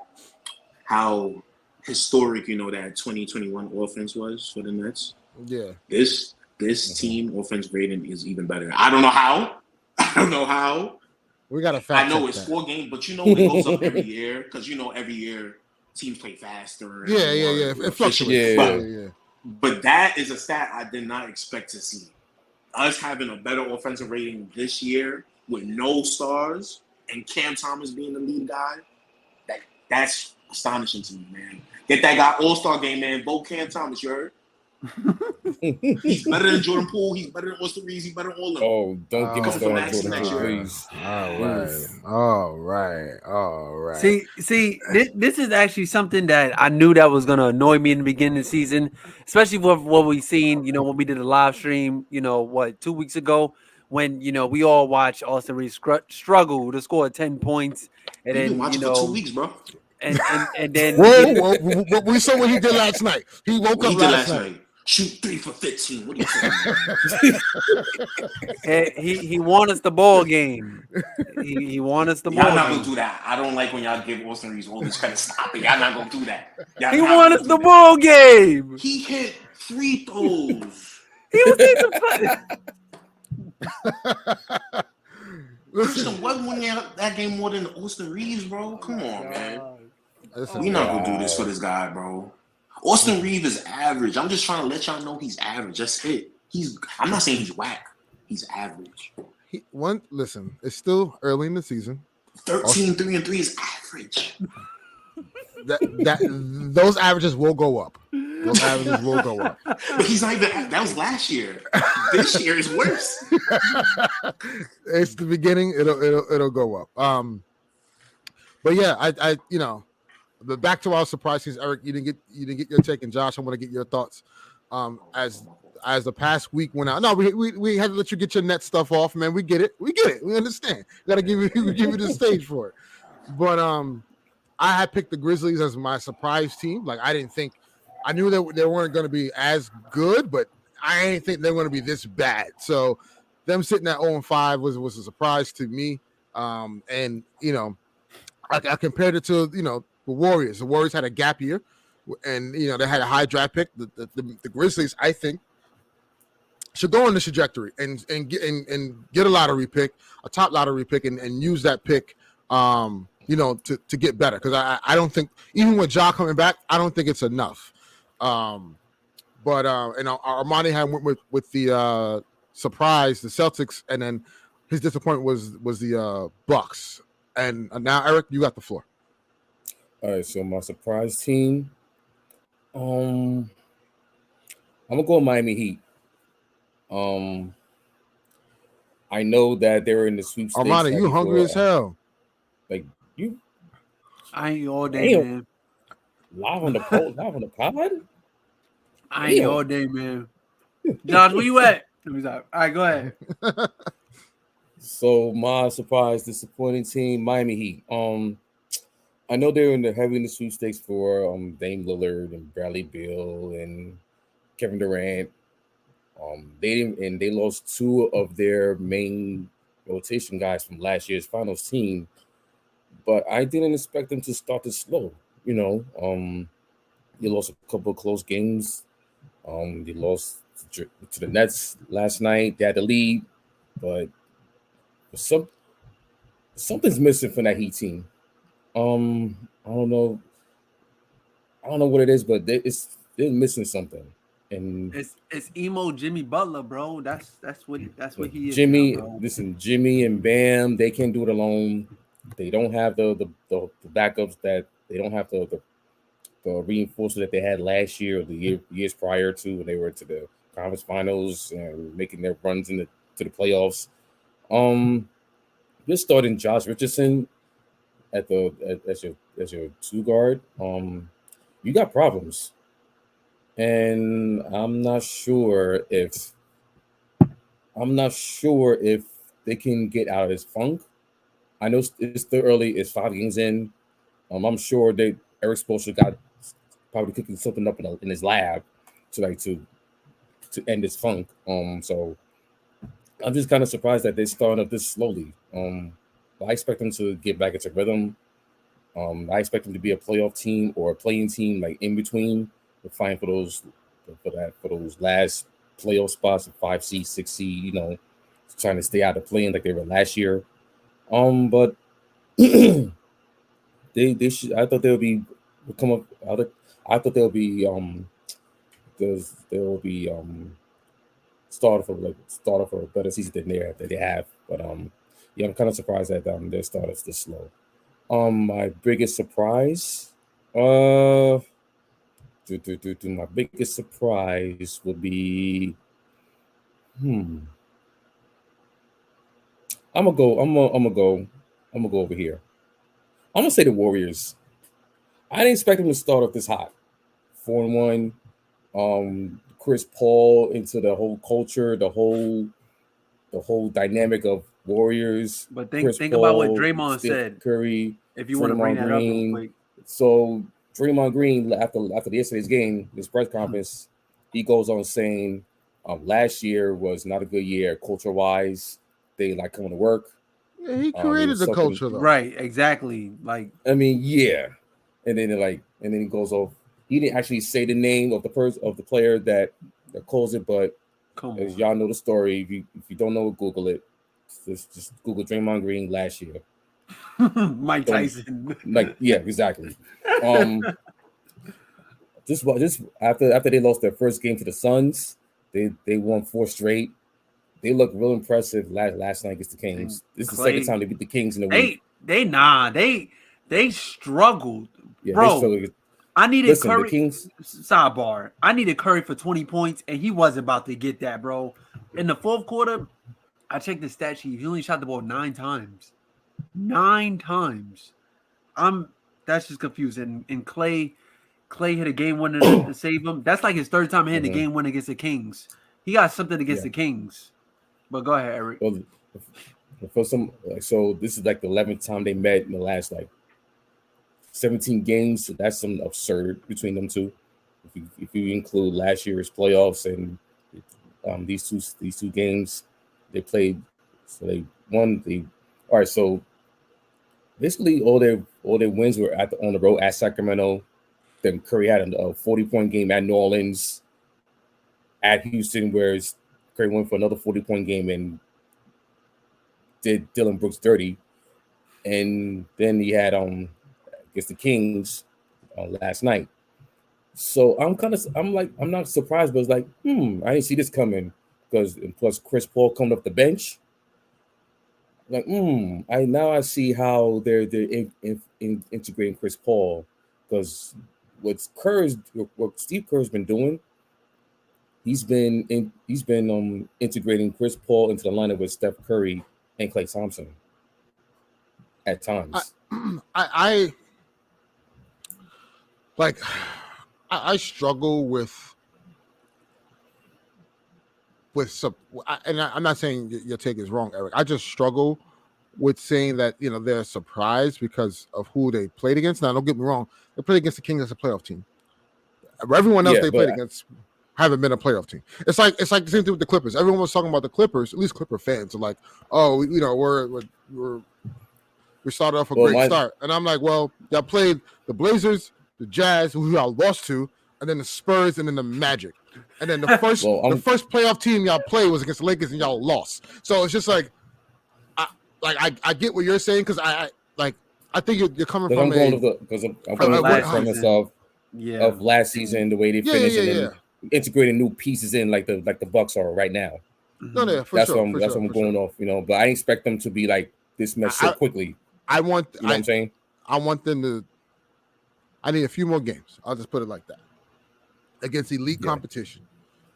how historic that 2021 offense was for the Nets? Yeah. This team offense rating is even better. I don't know how. We got to fact. I know it's 4 games, but it goes up every year because every year teams play faster. Yeah. It fluctuates. Yeah. But that is a stat I did not expect to see. Us having a better offensive rating this year with no stars and Cam Thomas being the lead guy, that's astonishing to me, man. Get that guy All-Star game, man. Vote Cam Thomas, you heard? He's better than Jordan Poole. He's better than Austin Reeves. He's better than all of them. Oh, don't give me started on Jordan Poole, please. All right. See, this is actually something that I knew that was gonna annoy me in the beginning of the season, especially with what we seen. When we did a live stream, 2 weeks ago, when we all watched Austin Reeves struggle to score 10 points, and then for 2 weeks, bro. And then we saw what he did last night. He woke up last night. Shoot 3 for 15. What are you saying? He won us the ball game. He won us the ball game. Y'all not gonna do that. I don't like when y'all give Austin Reeves all this credit. Stop it. Y'all not gonna do that. He won us the ball game. He hit free throws. He was Listen, wasn't winning that game more than Austin Reeves, bro. Come on, man. We're not gonna do this for this guy, bro. Austin Reeves is average. I'm just trying to let y'all know he's average. That's it. I'm not saying he's whack. He's average. Listen, it's still early in the season. 13-3-3 is average. Those averages will go up. Those averages will go up. But he's not even. That was last year. This year is worse. It's the beginning. It'll go up. But yeah, I but back to our surprise teams, Eric. You didn't get your take, and Josh, I want to get your thoughts. As the past week went out. No, we had to let you get your net stuff off, man. We get it. We understand. We got to give you the stage for it. But I had picked the Grizzlies as my surprise team. Like I knew that they weren't going to be as good, but I didn't think they were going to be this bad. So them sitting at 0-5 was a surprise to me. And I compared it to the Warriors. The Warriors had a gap year, and they had a high draft pick. The Grizzlies, I think, should go on this trajectory and get a lottery pick, a top lottery pick, and use that pick, to get better. Because I don't think, even with Ja coming back, I don't think it's enough. But Armani had went with the surprise, the Celtics, and then his disappointment was the Bucks. And now, Eric, you got the floor. All right, so my surprise team, I'm gonna go with Miami Heat. I know that they're in the sweepstakes. Armani, you hungry as hell? Like you, I ain't all day, man. Live on the pod. I ain't all day, man. Josh, where you at? All right, go ahead. So my surprise, disappointing team, Miami Heat. I know they're heavy in the sweepstakes for Dame Lillard and Bradley Beal and Kevin Durant. They lost two of their main rotation guys from last year's finals team, but I didn't expect them to start this slow. They lost a couple of close games. They lost to the Nets last night. They had the lead, but something's missing from that Heat team. I don't know what it is, but they're missing something. And it's emo Jimmy Butler, bro. That's what he is. Jimmy, now, bro. Listen, Jimmy and Bam, they can't do it alone. They don't have the backups that they don't have the reinforcement that they had last year or the years prior to when they were to the conference finals and making their runs to the playoffs. You're starting Josh Richardson as your two guard. You got problems. And I'm not sure if they can get out of this funk. I know it's still early. It's 5 games in. I'm sure that Eric Spoelstra got probably cooking something up in his lab to end this funk. So I'm just kind of surprised that they're starting up this slowly. I expect them to get back into rhythm. I expect them to be a playoff team or a playing team, like in between. We're fighting for those last playoff spots, 5 seed, 6 seed, trying to stay out of playing like they were last year. But they should. I thought they'll be come up. I thought they'll be started for a better season than they have. But yeah, I'm kind of surprised that their start is this slow. My biggest surprise, my biggest surprise would be, I'm gonna go over here. I'm gonna say the Warriors. I didn't expect them to start off this hot, 4-1. Chris Paul into the whole culture, the whole dynamic of Warriors. But think about what Draymond said. Curry, if you want to bring that up real quick. So Draymond Green, after yesterday's game, this press conference, he goes on saying, last year was not a good year culture-wise. They like coming to work. Yeah, he created the culture, though. Right, exactly. Yeah. And then he goes off. He didn't actually say the name of the player that calls it, but as y'all know the story, if you don't know, Google it. Just Google Draymond Green last year. Mike Tyson. Yeah, exactly. Just after they lost their first game to the Suns, they won 4 straight. They looked real impressive last night against the Kings. This is the second time they beat the Kings in a week. They struggled, yeah, bro. I needed Listen, Curry. the Kings. Sidebar. I needed Curry for 20 points, and he wasn't about to get that, bro. In the fourth quarter, I checked the stat sheet. He only shot the ball 9 times. 9 times. That's just confusing. And Clay hit a game winner to save him. That's like his third time hitting a game winner against the Kings. He got something against the Kings. But go ahead, Eric. Well, for some, so this is like the 11th time they met in the last 17 games. So that's some absurd between them two. If you include last year's playoffs and these two games they played, so they won the. All right, so basically all their wins were on the road at Sacramento. Then Curry had a 40-point game at New Orleans, at Houston, where Curry went for another 40-point game and did Dylan Brooks dirty. And then he had against the Kings last night. So I'm not surprised, but it's like, I didn't see this coming, because plus Chris Paul coming off the bench. Like, I see how they're integrating Chris Paul, because what Steve Kerr's been doing, he's been integrating Chris Paul into the lineup with Steph Curry and Klay Thompson at times. I struggle with some, and I'm not saying your take is wrong, Eric. I just struggle with saying that they're surprised because of who they played against. Now, don't get me wrong; they played against the Kings as a playoff team. Everyone else they played against haven't been a playoff team. It's like the same thing with the Clippers. Everyone was talking about the Clippers. At least Clipper fans are like, "Oh, we started off a great start," and I'm like, "Well, y'all played the Blazers, the Jazz, who y'all lost to, and then the Spurs, and then the Magic, and then the first the first playoff team y'all played was against the Lakers, and y'all lost." So it's just like, I get what you're saying, because I think you're coming from because I'm going to the premise of last season, the way they finished, and integrating new pieces in like the Bucks are right now. No, that's what I'm going off, but I didn't expect them to be like this mess so quickly. What I'm saying? I want them to. I need a few more games. I'll just put it like that, against elite competition.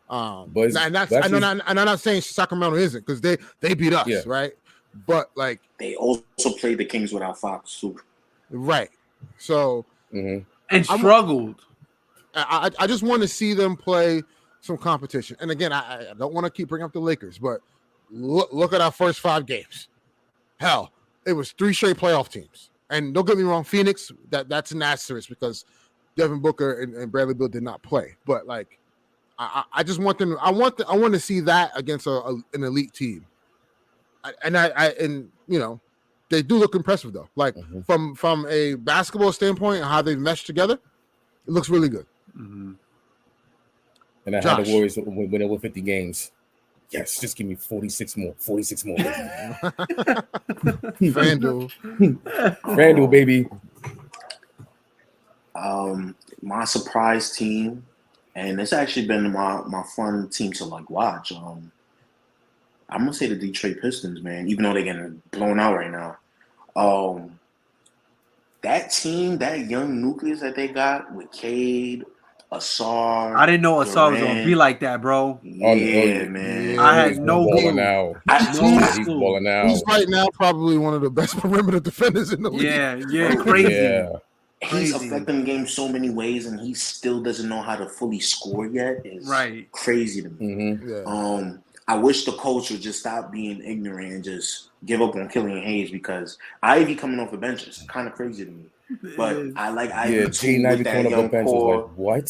I'm not saying Sacramento isn't, because they beat us, right? But they also played the Kings without Fox too, right? So and struggled. I just want to see them play some competition. And again, I don't want to keep bringing up the Lakers, but look at our first 5 games. Hell, it was 3 straight playoff teams. And don't get me wrong, Phoenix, that's an asterisk, because Devin Booker and Bradley Beal did not play. But I just want them. I want to see that against an elite team. And they do look impressive though. From a basketball standpoint and how they mesh together, it looks really good. Mm-hmm. And I had the Warriors win over 50 games. Yes, just give me 46 more. 46 more. FanDuel, baby. My surprise team, and it's actually been my fun team to watch. I'm gonna say the Detroit Pistons, man. Even though they're getting blown out right now, that team, that young nucleus that they got with Cade, Asar. I didn't know Asar was gonna be like that, bro. Yeah, man. I had no clue. He's balling out. He's right now probably one of the best perimeter defenders in the league. Yeah, crazy. Yeah. He's affecting the game so many ways, and he still doesn't know how to fully score yet. It's crazy to me. Mm-hmm. Yeah. I wish the coach would just stop being ignorant and just give up on Killian Hayes, because Ivy coming off the bench is kind of crazy to me. But I like Ivy too with that young core. What?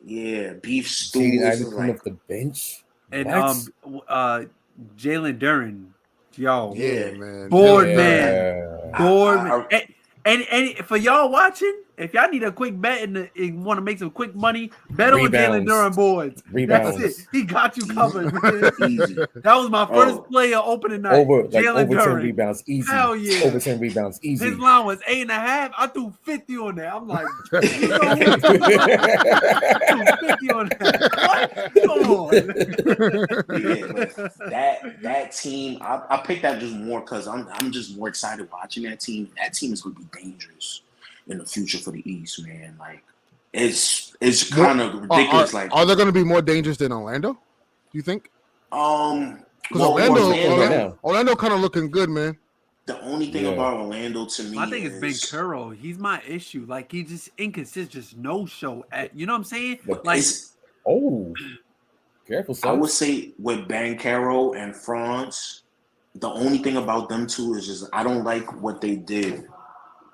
Yeah, Beef Stew. Ivy coming off the bench. And Jalen Duren, yo, yeah, man, board man. And for y'all watching, if y'all need a quick bet and want to make some quick money, bet on Jalen Duren boards. Rebounds. That's it. He got you covered. Easy. That was my first player opening night. Over Jalen 10 rebounds, easy. Hell yeah. Over 10 rebounds, easy. His line was 8.5. I threw 50 on that. I'm like, you know what? 50 on that. What? Come on. Yeah, that team, I picked that just more because I'm just more excited watching that team. That team is going to be dangerous in the future for the East, man. it's kind of ridiculous. Are they going to be more dangerous than Orlando? Do you think? Because Orlando kind of looking good, man. The only thing about Orlando to me, I think it's Ben Curl. He's my issue. Like he's just inconsistent, just no show. You know what I'm saying? Like, careful. Son. I would say with Banchero and Franz, the only thing about them two is just I don't like what they did,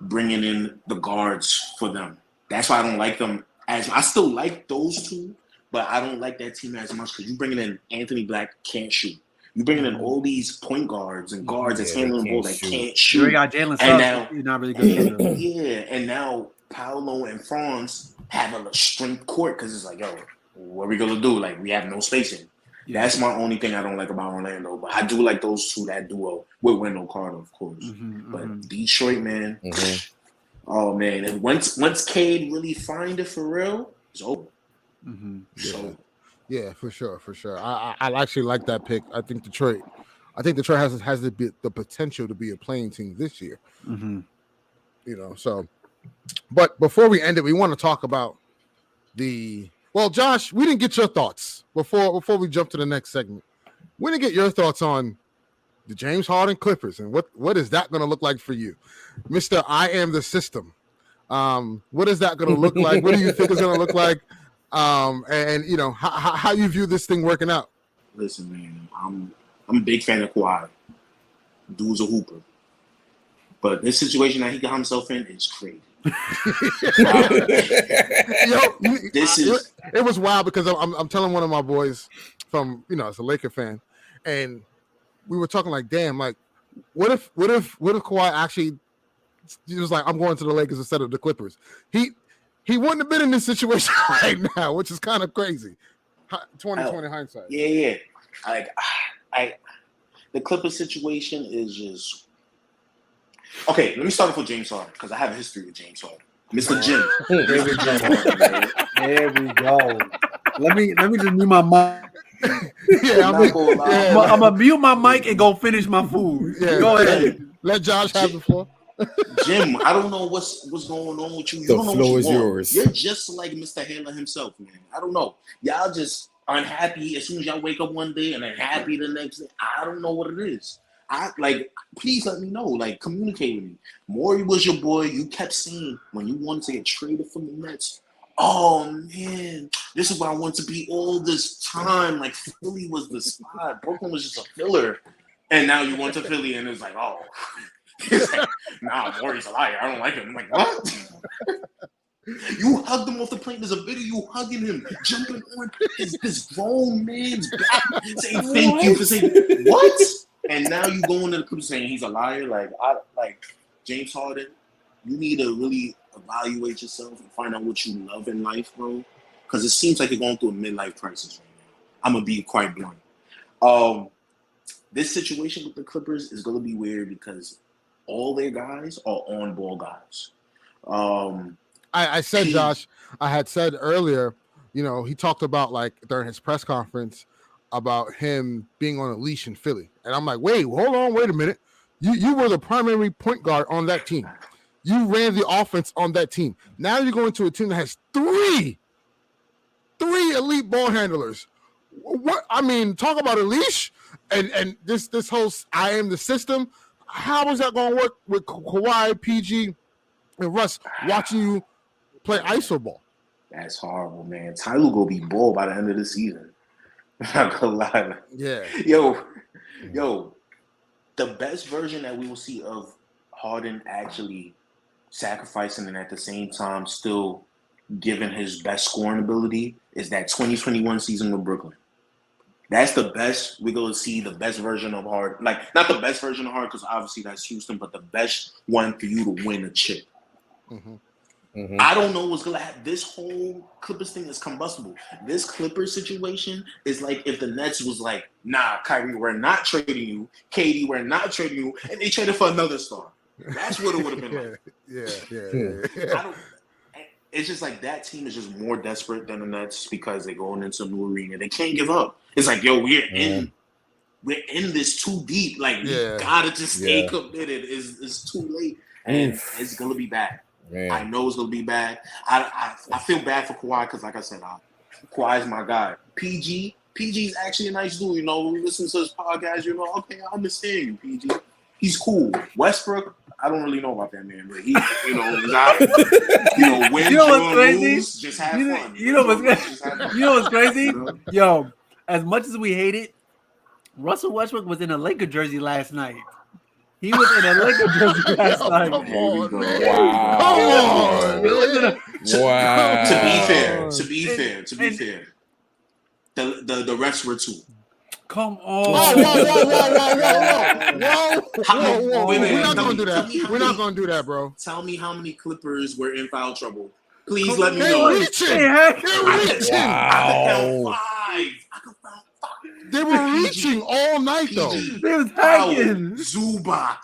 bringing in the guards for them. That's why I don't like them. I still like those two, but I don't like that team as much because you bringing in Anthony Black can't shoot. You bringing in all these point guards and guards that's handling the ball that can't shoot. You got Jalen Suggs. He's not really good. And now Paolo and Franz have a strength court because it's like, yo, what are we gonna do? Like we have no spacing. Yeah. That's my only thing I don't like about Orlando. But I do like those two, that duo with Wendell Carter, of course. But Detroit, man, oh man, and once Cade really find it for real, it's over. So. Yeah, for sure. I actually like that pick. I think Detroit has the potential to be a playing team this year. You know, so. But before we end it, we want to talk about Josh, we didn't get your thoughts before we jump to the next segment. We didn't get your thoughts on the James Harden Clippers and what is that going to look like for you, Mr. I am the system. What is that going to look like? What do you think it's going to look like? And you know how you view this thing working out. Listen, man, I'm a big fan of Kawhi. Dude's a hooper, but this situation that he got himself in is crazy. It was wild because I'm telling one of my boys from as a Laker fan, and we were talking like, damn, like what if Kawhi actually was like, I'm going to the Lakers instead of the Clippers? He wouldn't have been in this situation right now, which is kind of crazy. 2020 hindsight. Yeah. The Clippers situation is just okay. Let me start off with James Harden because I have a history with James Harden, Mr. Jim. There we go. Let me just mute my mic. I'm gonna mute my mic and go finish my food. Yeah, go ahead. Let Josh have the floor. Jim, I don't know what's going on with you. You don't know what you want. You're just like Mr. Handler himself, man. I don't know. Y'all just unhappy as soon as y'all wake up one day and then happy the next day. I don't know what it is. Please let me know. Like, communicate with me. Maury was your boy. You kept saying when you wanted to get traded from the Nets, oh man, this is where I want to be all this time. Like Philly was the spot. Brooklyn was just a filler. And now you went to Philly and it's like, oh. He's like, nah, Maury's a liar. I don't like him. I'm like, what? You hugged him off the plane. There's a video you hugging him, jumping on this grown man's back, saying thank you for saying what? And now you go into the Clippers saying he's a liar. Like James Harden, you need to really evaluate yourself and find out what you love in life, bro. Because it seems like you're going through a midlife crisis right now. I'm gonna be quite blunt. This situation with the Clippers is gonna be weird because all their guys are on-ball guys. I said, Josh, I had said earlier, he talked about like during his press conference about him being on a leash in Philly. And I'm like, wait a minute. You were the primary point guard on that team. You ran the offense on that team. Now you're going to a team that has three elite ball handlers. What I mean, talk about a leash and this whole I am the system. How is that going to work with Kawhi, PG, and Russ watching you play iso ball? That's horrible, man. Tyler will be bald by the end of the season. I'm not gonna lie. Yeah. Yo, the best version that we will see of Harden actually sacrificing and at the same time still giving his best scoring ability is that 2021 season with Brooklyn. That's the best. We're going to see the best version of Harden. Like, not the best version of Harden because obviously that's Houston, but the best one for you to win a chip. I don't know what's going to happen. This whole Clippers thing is combustible. This Clippers situation is like if the Nets was like, nah, Kyrie, we're not trading you. KD, we're not trading you. And they traded for another star. That's what it would have been like. Yeah. It's just like that team is just more desperate than the Nets because they're going into a new arena. They can't give up. It's like, yo, we're in this too deep. Like, we gotta just stay committed. It's too late. And it's gonna be bad. Man. I know it's gonna be bad. I feel bad for Kawhi because, like I said, Kawhi is my guy. PG's actually a nice dude. You know, we listen to his podcast. You know, okay, I understand you, PG. He's cool. Westbrook, I don't really know about that man, but he, you know, is out. You know, win, You know what's crazy? lose, just have fun. You know what's crazy? Yo, as much as we hate it, Russell Westbrook was in a Laker jersey last night. He was in a Laker jersey last night. Come on, man. Wow. Come on, He was in man. a- Wow. To be fair, the refs were too. Come Whoa, on. whoa. Wait, We're not tell gonna me do that. how many- We're not gonna do that, bro. Tell me how many Clippers were in foul trouble. Please Come let me They're know. reaching. Hey, heck. They're reaching. I could count Wow. 5. I could count 5. They were reaching all night, though. PG, They was Powell, hacking. Zubac.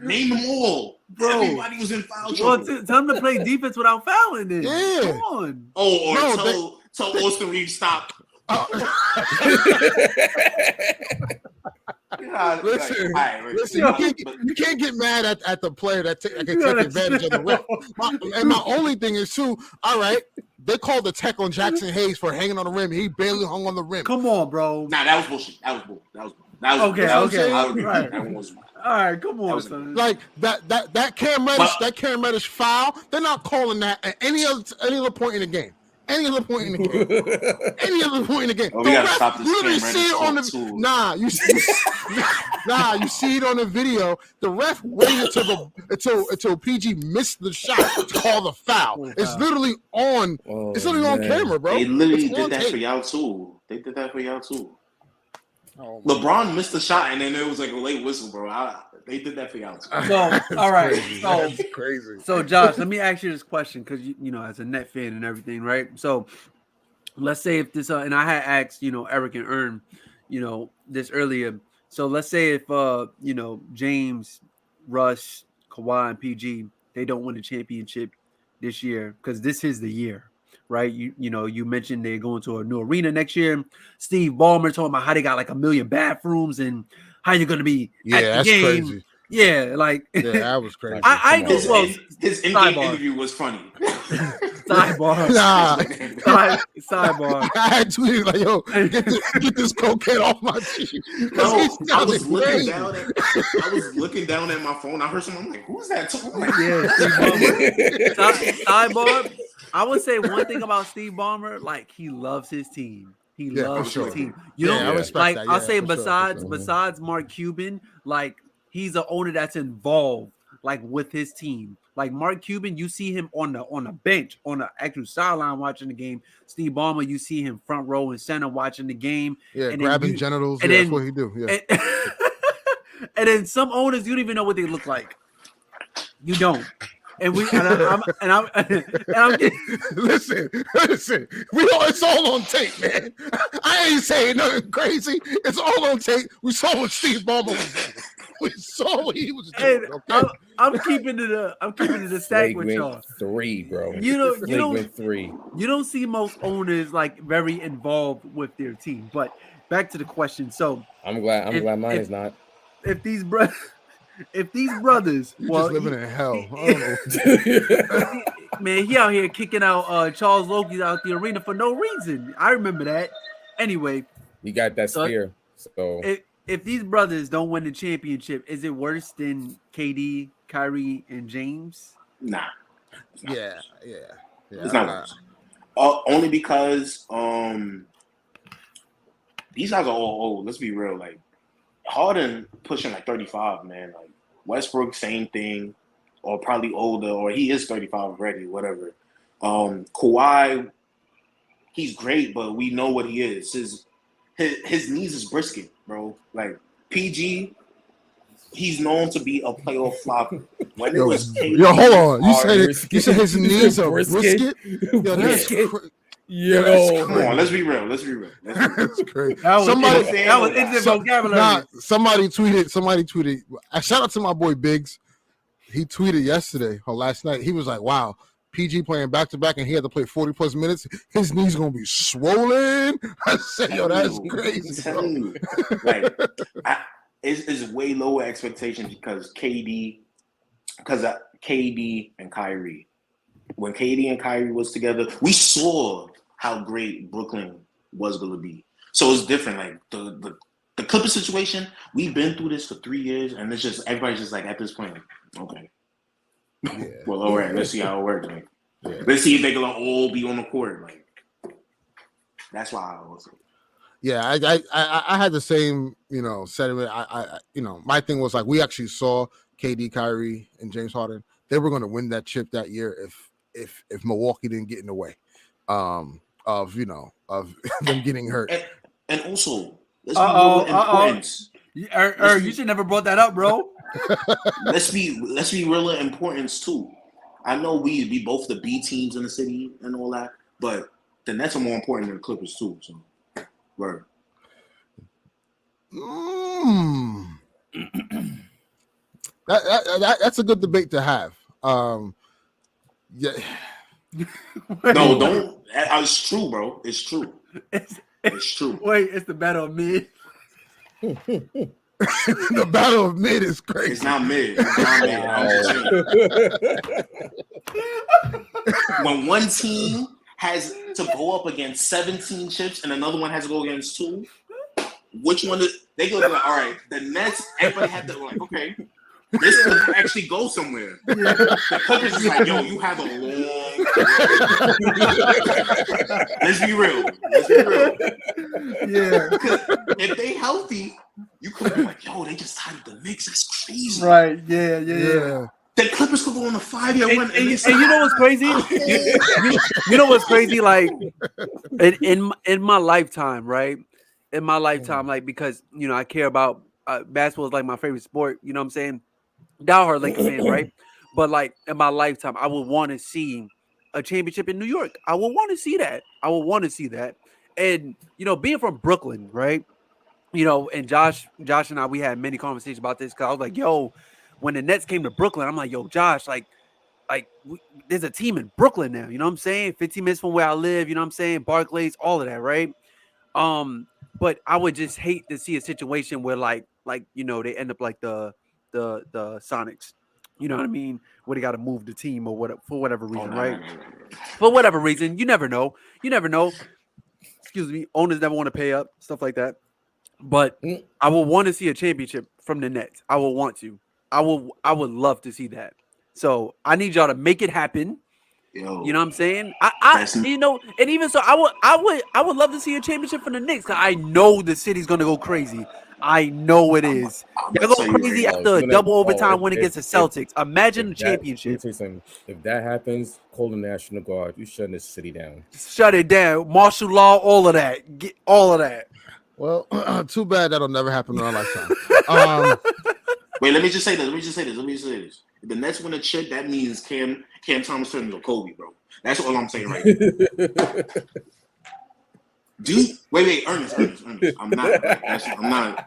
Name them all. Bro. Everybody was in foul Well, trouble. tell them to play defense without fouling then. Yeah. Come on. Oh, or No, tell Austin Reeves stop. Listen, Listen, But- you can't get mad at the player that can take gotta advantage of the ref. My only thing is too. All right, they called the tech on Jackson Hayes for hanging on the rim. He barely hung on the rim. Come on, bro. Nah, that was bullshit. That was Okay, bullshit. okay. I agree. Right. That one was All right, come on, was- son. Like that Cam Reddish foul. They're not calling that at any other point in the game. Any other point in the game. Any other point in the game. Oh, The we gotta ref stop this literally Cam see it on the Reddish talk, too. you see it on the video. The ref waited until PG missed the shot to call the foul. It's literally on. It's literally on camera, bro. They literally It's on did that tape. for y'all too. They did that for y'all too. Oh, my LeBron missed the shot and then there was like a late whistle, bro. They did that for y'all too. So, all right. crazy. So, That's crazy. So, Josh, let me ask you this question because you know, as a net fan and everything, right? So, let's say if this, and I had asked, you know, Eric and Ern, you know, this earlier. So, let's say if, you know, James, Russ, Kawhi, and PG, they don't win a championship this year because this is the year, right? You know, you mentioned they're going to a new arena next year. Steve Ballmer talking about how they got like 1 million bathrooms and how you're going to be Yeah, at the that's game. crazy. Yeah, like Yeah, that was crazy. I go His, well. his in-game Sidebar. interview was funny. Sidebar. Nah, Sidebar. I had tweeted like, "Yo, get this cocaine off my teeth." No, I was crazy. looking down at my phone. I heard someone. I'm like, "Who's that?" I'm like, Yeah, Steve Ballmer. Sidebar. I would say one thing about Steve Ballmer, like he loves his team. He Yeah, loves for his sure. team. You Yeah, know, I respect like that. I'll Yeah, say for sure, besides for sure. besides Mark Cuban, like he's an owner that's involved like with his team. Like Mark Cuban, you see him on the bench, on the actual sideline watching the game. Steve Ballmer, you see him front row and center watching the game. Yeah, and grabbing genitals. and Yeah, then- that's what he do. Yeah. And then some owners, you don't even know what they look like. You don't. And I'm listen. It's all on tape, man. I ain't saying nothing crazy. It's all on tape. We saw what Steve Ballmer was doing. We saw what he was doing. Okay? I'm keeping it a stack with y'all. 3, bro. You Flagrant 3. don't see most owners like very involved with their team. But back to the question. So I'm glad mine is not. if these brothers, You well, just living in hell. I don't know. man, he out here kicking out Charles Loki out the arena for no reason. I remember that. Anyway, You got that So- spear. So if these brothers don't win the championship, is it worse than KD, Kyrie, and James? Nah, Yeah. it's not worse. Only because these guys are all old. Let's be real. Like Harden pushing like 35, man. Like Westbrook, same thing, or probably older, or he is 35 already. Whatever. Kawhi, he's great, but we know what he is. His knees is brisket, bro. Like PG, he's known to be a playoff flopper. When it was KD, Yo, hold on. You brisket. said his You knees said are brisket? Yo, that's Brisket. crazy. Yo, Come on, let's be real. Let's be real. That's crazy. That was Somebody- instant vocabulary. Nah, somebody tweeted. Shout out to my boy Biggs. He tweeted yesterday or last night. He was like, "Wow, PG playing back to back, and he had to play 40+ minutes. His knees gonna be swollen." I said, "Yo, that's crazy." I'm telling you. Like, it's way lower expectations because KD KD and Kyrie. When KD and Kyrie was together, we saw how great Brooklyn was going to be. So it's different. Like the Clippers situation, we've been through this for 3 years, and it's just everybody's just like at this point, like, okay. Yeah. Well, all right, let's see how it works. Like, Yeah. let's see if they can all be on the court. Like, that's why I was. Yeah, I had the same, sentiment. I my thing was like we actually saw KD, Kyrie, and James Harden. They were going to win that chip that year if Milwaukee didn't get in the way of them getting hurt. And also, let's be real importance. You should never brought that up, bro. Let's be real in importance too. I know we both the B teams in the city and all that, but the Nets are more important than the Clippers too. So, word. That's a good debate to have. Yeah. No, don't. It's true, bro. It's true. It's true. Wait, it's the battle of mid. The battle of mid is crazy. It's not mid. It's not mid. I'm just saying. When one team has to go up against 17 chips and another one has to go against 2, which one they go like, all right, the Nets, everybody had to like, okay, this could actually go somewhere. The Clippers is like, yo, you have a long Let's be real. Yeah. Because if they healthy, you could be like, yo, they just tied up the Knicks. That's crazy. Right. Yeah. The Clippers could go on a 5-year run. And you know what's crazy? you know what's crazy? Like in my lifetime, right? In my lifetime, like because I care about basketball is like my favorite sport. You know what I'm saying? Diehard Lakers fan, right? But like in my lifetime, I would want to see a championship in New York. I would want to see that. And being from Brooklyn, right? And Josh and I, we had many conversations about this because I was like, yo, when the Nets came to Brooklyn, I'm like, yo, Josh, there's a team in Brooklyn now. You know what I'm saying? 15 minutes from where I live. You know what I'm saying? Barclays, all of that, right? But I would just hate to see a situation where they end up like the Sonics. You know what I mean? Where they got to move the team or whatever for whatever reason, right? For whatever reason, you never know. Excuse me, owners never want to pay up, stuff like that. But I would want to see a championship from the Nets. I would want to. I would love to see that. So I need y'all to make it happen. Yo, you know what I'm saying? And even so, I would love to see a championship from the Knicks because I know the city's gonna go crazy. I know it is. They'll go crazy after a double overtime win against the Celtics. Imagine the championship. If that happens, call the National Guard. You shutting this city down. Shut it down. Martial law, all of that. Get all of that. Well, too bad that'll never happen in our lifetime. Wait, let me just say this. If the Nets win a chip, that means Cam Thomas turns into Kobe, bro. That's all I'm saying right now. Wait, Ernest. I'm not.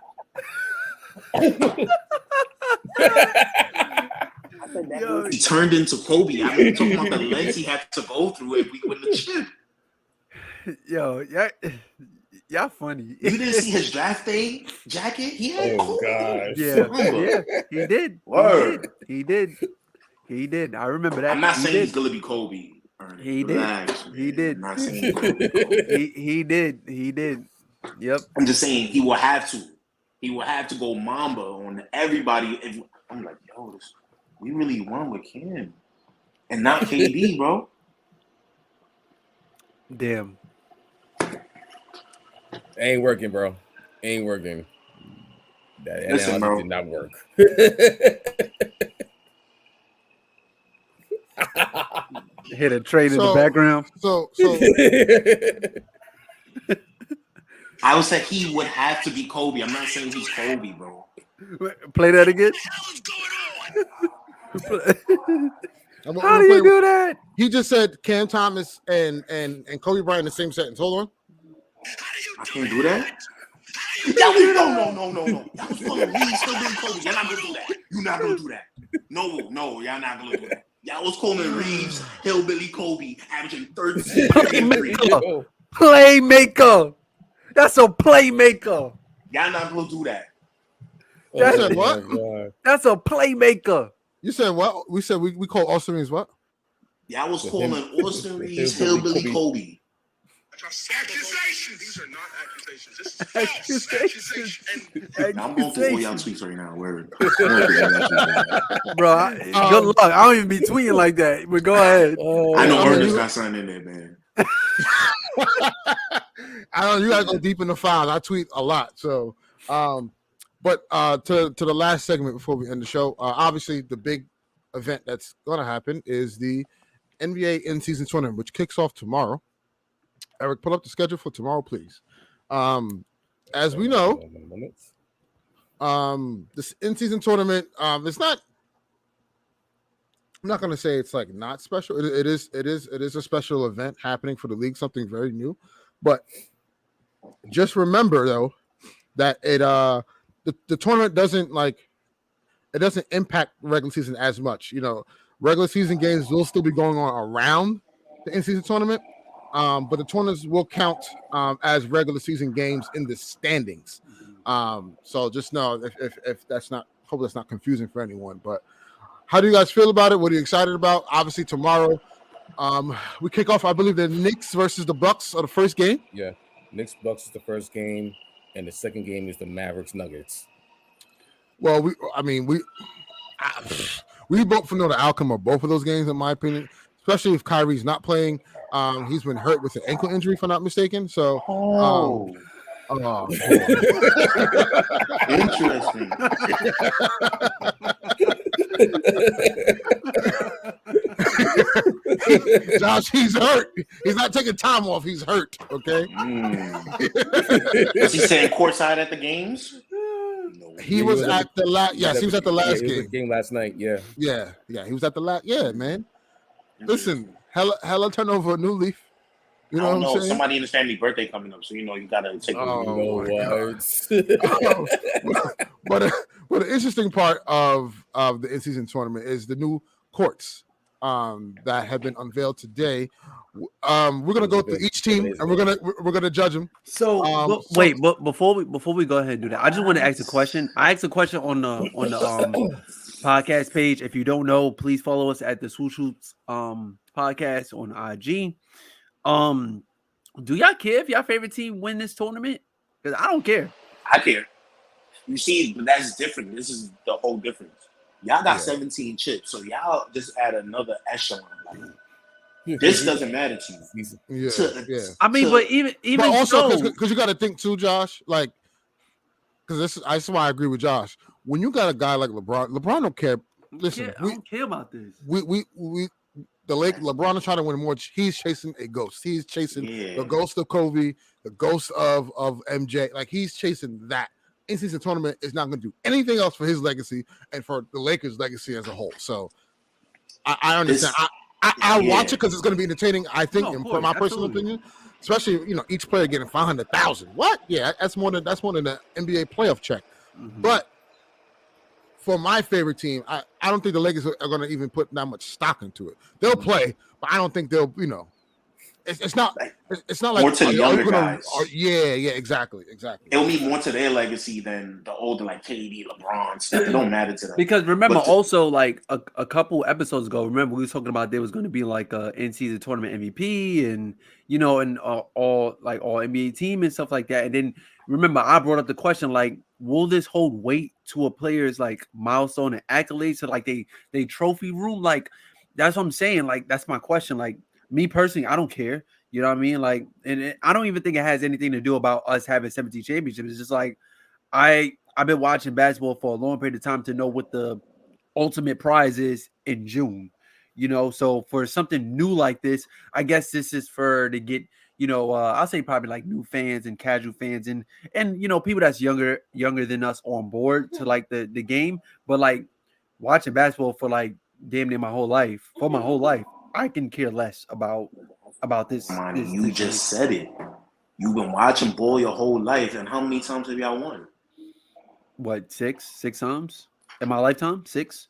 He turned into Kobe. I'm talking about the lens he had to go through if we win the chip. Yo, y'all funny. You didn't see his draft day jacket? He had Kobe. Gosh. Yeah, he did. Word. He did. I remember that. I'm not saying he's gonna be Kobe. Ernest. He Relax, did. man. He did. I'm not saying he's gonna be Kobe. He did. Yep. I'm just saying he will have to. He will have to go Mamba on everybody. I'm like, yo, we really won with Cam and not KD, bro. Damn. Ain't working, bro. Ain't working. That Listen, bro. did not work. Hit a trade in the background. So I would say he would have to be Kobe. I'm not saying he's Kobe, bro. Play that again. How do you do that? He just said Cam Thomas and Kobe Bryant in the same sentence. Hold on. I can't do that. No. Y'all was calling me still doing Kobe. Y'all not gonna do that. You're not gonna do that. No, y'all not gonna do that. Y'all was calling Reeves Hillbilly Kobe, averaging 13. Playmaker. That's a playmaker. Y'all not gonna do that. That's what? That's a playmaker. You said what? We said we call Austin Reeves what? Yeah, I was The calling him- Austin the Reeves hillbilly Hillbilly Kobe. Kobe. Accusations. These are not accusations. This is false accusations. And I'm going through all y'all tweets right now. Word. Bro, good luck. I don't even be tweeting like that. But go ahead. I know I mean, Ernest you- got something in there, man. I don't. You gotta go deep in the files. I tweet a lot. So, but to the last segment before we end the show, obviously the big event that's going to happen is the NBA in-season tournament, which kicks off tomorrow. Eric, pull up the schedule for tomorrow, please. As we know, this in-season tournament, it's not. I'm not going to say it's like not special. It is a special event happening for the league, something very new. But just remember though that the tournament doesn't impact regular season as much. You know, regular season games will still be going on around the in-season tournament, but the tournaments will count as regular season games in the standings. So just know if that's not, hope that's not confusing for anyone. But how do you guys feel about it? What are you excited about? Obviously tomorrow, we kick off. I believe the Knicks versus the Bucks are the first game. Yeah, Knicks Bucks is the first game, and the second game is the Mavericks Nuggets. Well, we both know the outcome of both of those games, in my opinion. Especially if Kyrie's not playing. He's been hurt with an ankle injury, if I'm not mistaken. So, Interesting. Josh, he's hurt. He's not taking time off. He's hurt. Okay. Was he saying courtside at the games? He was at the last. Yes, he was at the last game last night. Yeah. He was at the last. Yeah, man. Listen, hella turn over a new leaf. You know what I'm saying? Somebody in his family birthday coming up, so you know you gotta take. But the interesting part of the in-season tournament is the new courts that have been unveiled today. We're gonna go through each team and we're gonna judge them. So wait, but before we go ahead and do that, I just want to ask a question. I asked a question on the podcast page. If you don't know, please follow us at the Swoosh Hoops podcast on IG. Do y'all care if y'all favorite team win this tournament? Because I don't care. I care. You see, but that's different. This is the whole difference. Y'all got 17 chips, so y'all just add another echelon. This doesn't matter to you. Yeah. I mean, but even but also so, because you got to think too, Josh. Like, because that's why I agree with Josh. When you got a guy like LeBron don't care. Listen, I don't care about this. LeBron is trying to win more. He's chasing a ghost. He's chasing the ghost of Kobe, the ghost of MJ. Like, he's chasing that. In-season tournament is not going to do anything else for his legacy and for the Lakers' legacy as a whole. So I understand. I watch it because it's going to be entertaining. I think, for my personal opinion, especially each player getting $500,000. What? Yeah, that's more than the NBA playoff check. Mm-hmm. But for my favorite team, I don't think the Lakers are going to even put that much stock into it. They'll play, but I don't think they'll. It's not like more to the younger guys. Yeah, exactly. It'll mean more to their legacy than the older, like KD, LeBron stuff. It don't matter to them. Because remember, also like a couple episodes ago, remember we were talking about there was going to be like a in-season tournament MVP and and all NBA team and stuff like that. And then remember, I brought up the question like, will this hold weight to a player's like milestone and accolades to like they trophy room? Like, that's what I'm saying. Like, that's my question. Like, me personally, I don't care. You know what I mean? Like, and I don't even think it has anything to do about us having 17 championships. It's just like I've been watching basketball for a long period of time to know what the ultimate prize is in June. So for something new like this, I guess this is for to get I'll say probably like new fans and casual fans and people that's younger than us on board to like the game. But like watching basketball for like damn near my whole life, I can care less about this. You just said it. You've been watching ball your whole life, and how many times have y'all won? What, six times in my lifetime? 6.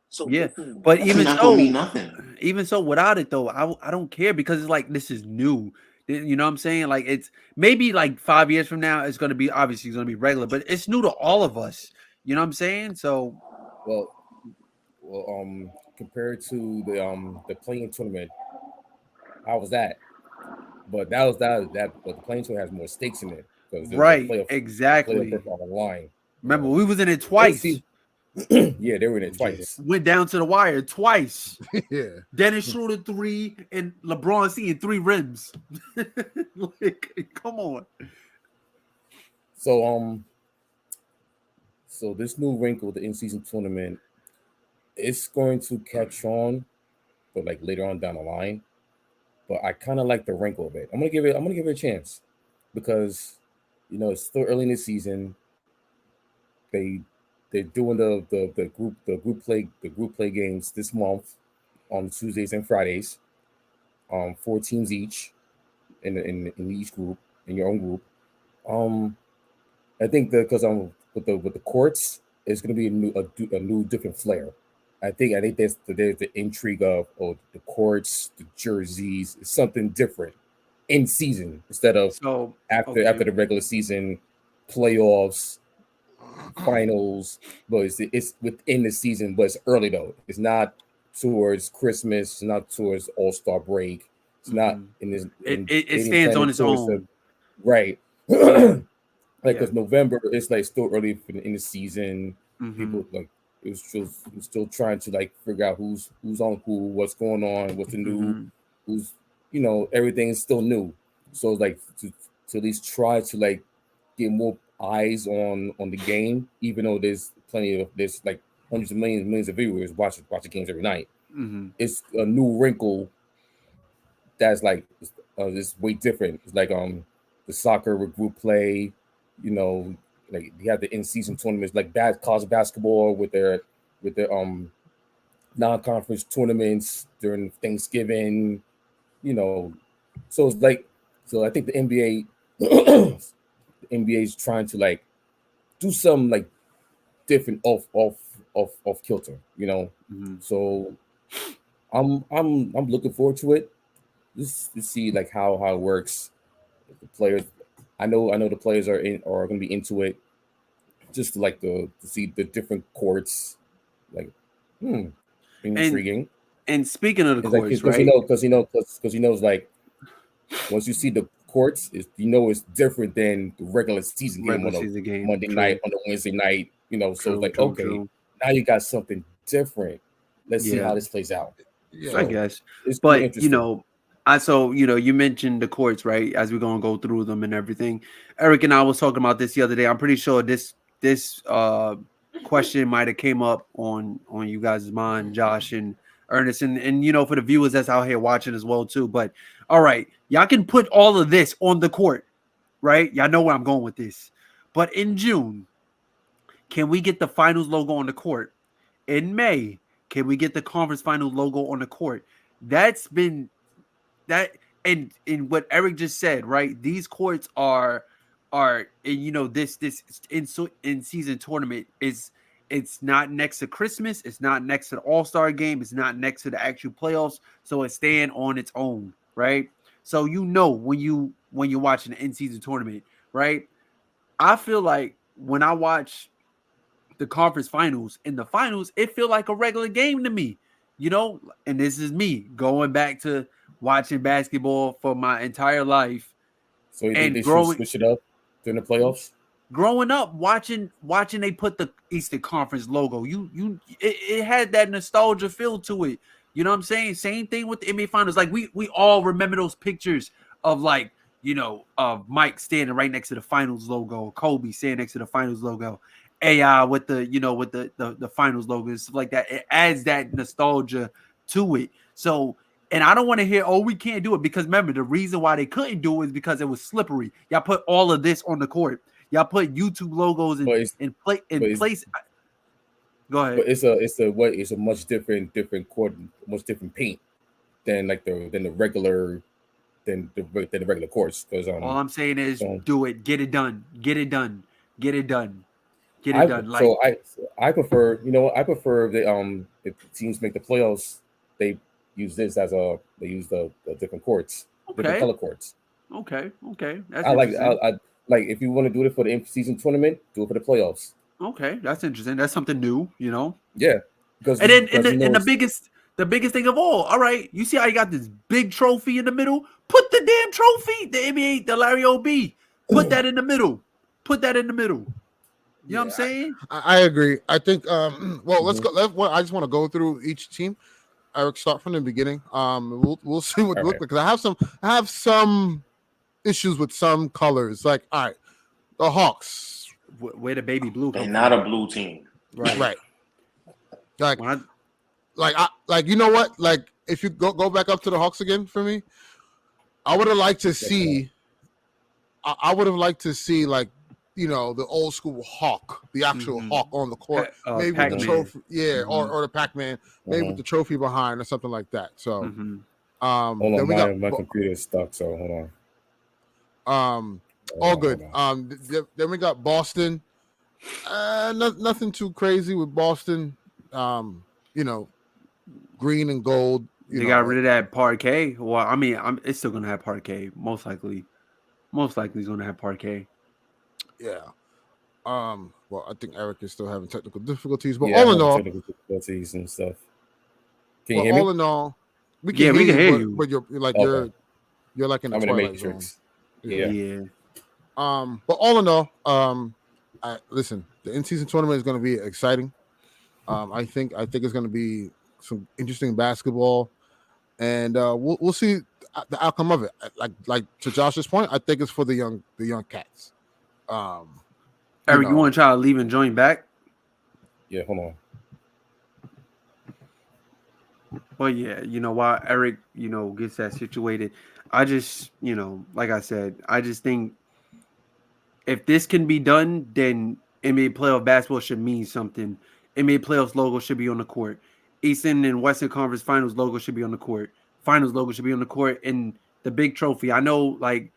So yeah, but even so, mean nothing. Even so, without it though, I don't care because it's like this is new. You know what I'm saying? Like it's maybe like 5 years from now, it's gonna be regular, but it's new to all of us. You know what I'm saying? So, well, Well, compared to the playing tournament, how was that? But but the playing tournament has more stakes in it because there was a Right, playoff exactly. berth on the line. Remember, we was in it And twice. see, yeah, they were in it twice. Went down to the wire twice. Yeah. Dennis Schroeder 3 and LeBron seeing 3 rims. Like, come on. So this new wrinkle, the in-season tournament, it's going to catch on, but like later on down the line. But I kind of like the wrinkle of it. I'm gonna give it a chance because it's still early in the season. They're doing the group play games this month on Tuesdays and Fridays. 4 teams each in each group, in your own group. I think that because with the courts, it's going to be a new different flair. I think there's the intrigue of the courts, the jerseys, it's something different in season instead of after the regular season, playoffs, finals. But it's within the season, but it's early though. It's not towards Christmas. It's not towards All-Star break. It's not in this. It stands on its own, right? Like because November, it's like still early in the season. People like it was still trying to like figure out who's on who, what's going on, what's the new, who's everything is still new. So like to at least try to like get more eyes on the game, even though there's like hundreds of millions of viewers watch the games every night. It's a new wrinkle that's like it's way different. It's like the soccer with group play, like you have the in-season tournaments like college basketball with their non-conference tournaments during Thanksgiving, so it's like I think the NBA is trying to like do some like different off kilter, So I'm looking forward to it. Just to see like how it works. The players, I know the players are going to be into it. Just like to see the different courts, like intriguing. And speaking of the courts, because right? Because like once you see the courts, it's different than the regular season game on a Monday night, on a Wednesday night. So it's like now you got something different. Let's see how this plays out. I guess, but you mentioned the courts, right? As we're gonna go through them and everything. Eric and I was talking about this the other day. I'm pretty sure this question might have came up on you guys' mind, Josh and Ernest, and for the viewers that's out here watching as well too. But all right, y'all can put all of this on the court, right? Y'all know where I'm going with this. But in June, can we get the finals logo on the court? In May, can we get the conference final logo on the court? That's been that, and in what Eric just said, right? These courts are this in season tournament it's not next to Christmas, it's not next to the All-Star game, it's not next to the actual playoffs, so it stand on its own, right? So when you're watching the in-season tournament, right? I feel like when I watch the conference finals, in the finals, it feel like a regular game to me, and this is me going back to watching basketball for my entire life. So you think they should switch it up during the playoffs? Growing up, watching they put the Eastern Conference logo, it had that nostalgia feel to it. You know what I'm saying? Same thing with the NBA Finals. Like we all remember those pictures of like of Mike standing right next to the Finals logo, Kobe standing next to the Finals logo, AI with the with the Finals logo and stuff like that. It adds that nostalgia to it. So. And I don't want to hear, we can't do it, because remember, the reason why they couldn't do it is because it was slippery. Y'all put all of this on the court. Y'all put YouTube logos in place. Go ahead. But it's a much different court, much different paint than the regular courts. Because all I'm saying is do it, get it done. So I prefer, if teams make the playoffs, they use this they use the different courts, different color courts. Okay. That's I like if you want to do it for the in-season tournament, do it for the playoffs. Okay, that's interesting. That's something new, Yeah. Because And then because we know and the it's- biggest thing of all right, you see how you got this big trophy in the middle? Put the damn trophy, the NBA, the Larry O.B. Put that in the middle. Put that in the middle. You know what I'm saying? I agree. I think. Well, let's Mhm. go. I just want to go through each team. Eric, start from the beginning. We'll see what All look right. like, because I have some issues with some colors. Like, all right, the Hawks, Where the baby blue They're come not from? a blue team. right? Like, When you know what? Like, if you go back up to the Hawks again for me, I would have liked to see. I would have liked to see, like, the old school Hawk, the actual Mhm. Hawk on the court, maybe with the Pac-Man. trophy, Mhm. or the Pac-Man, maybe with the trophy behind or something like that. So, Mhm. Hold then on, we got my computer is stuck, so hold on. all Hold good. on. Then we got Boston. Nothing too crazy with Boston. Green and gold. They got rid of that parquet. Well, I mean, it's still gonna have parquet. Most likely, it's gonna have parquet. Yeah. Well, I think Eric is still having technical difficulties, but Yeah, all I in have all, technical difficulties and stuff. Can you well, hear me? all in all, we can Yeah, we hear can you, hear you. but you're like Okay. you're like in the I'm in the twilight zone. matrix. Yeah. Yeah. But all in all, listen, the in-season tournament is going to be exciting. I think it's going to be some interesting basketball, and we'll see the outcome of it. Like to Josh's point, I think it's for the young cats. Eric, you want to try to leave and join back? Yeah, hold on. Well, yeah, while Eric, gets that situated, I just, like I said, I just think if this can be done, then NBA playoff basketball should mean something. NBA playoffs logo should be on the court. Eastern and Western Conference Finals logo should be on the court. Finals logo should be on the court. And the big trophy. I know, like,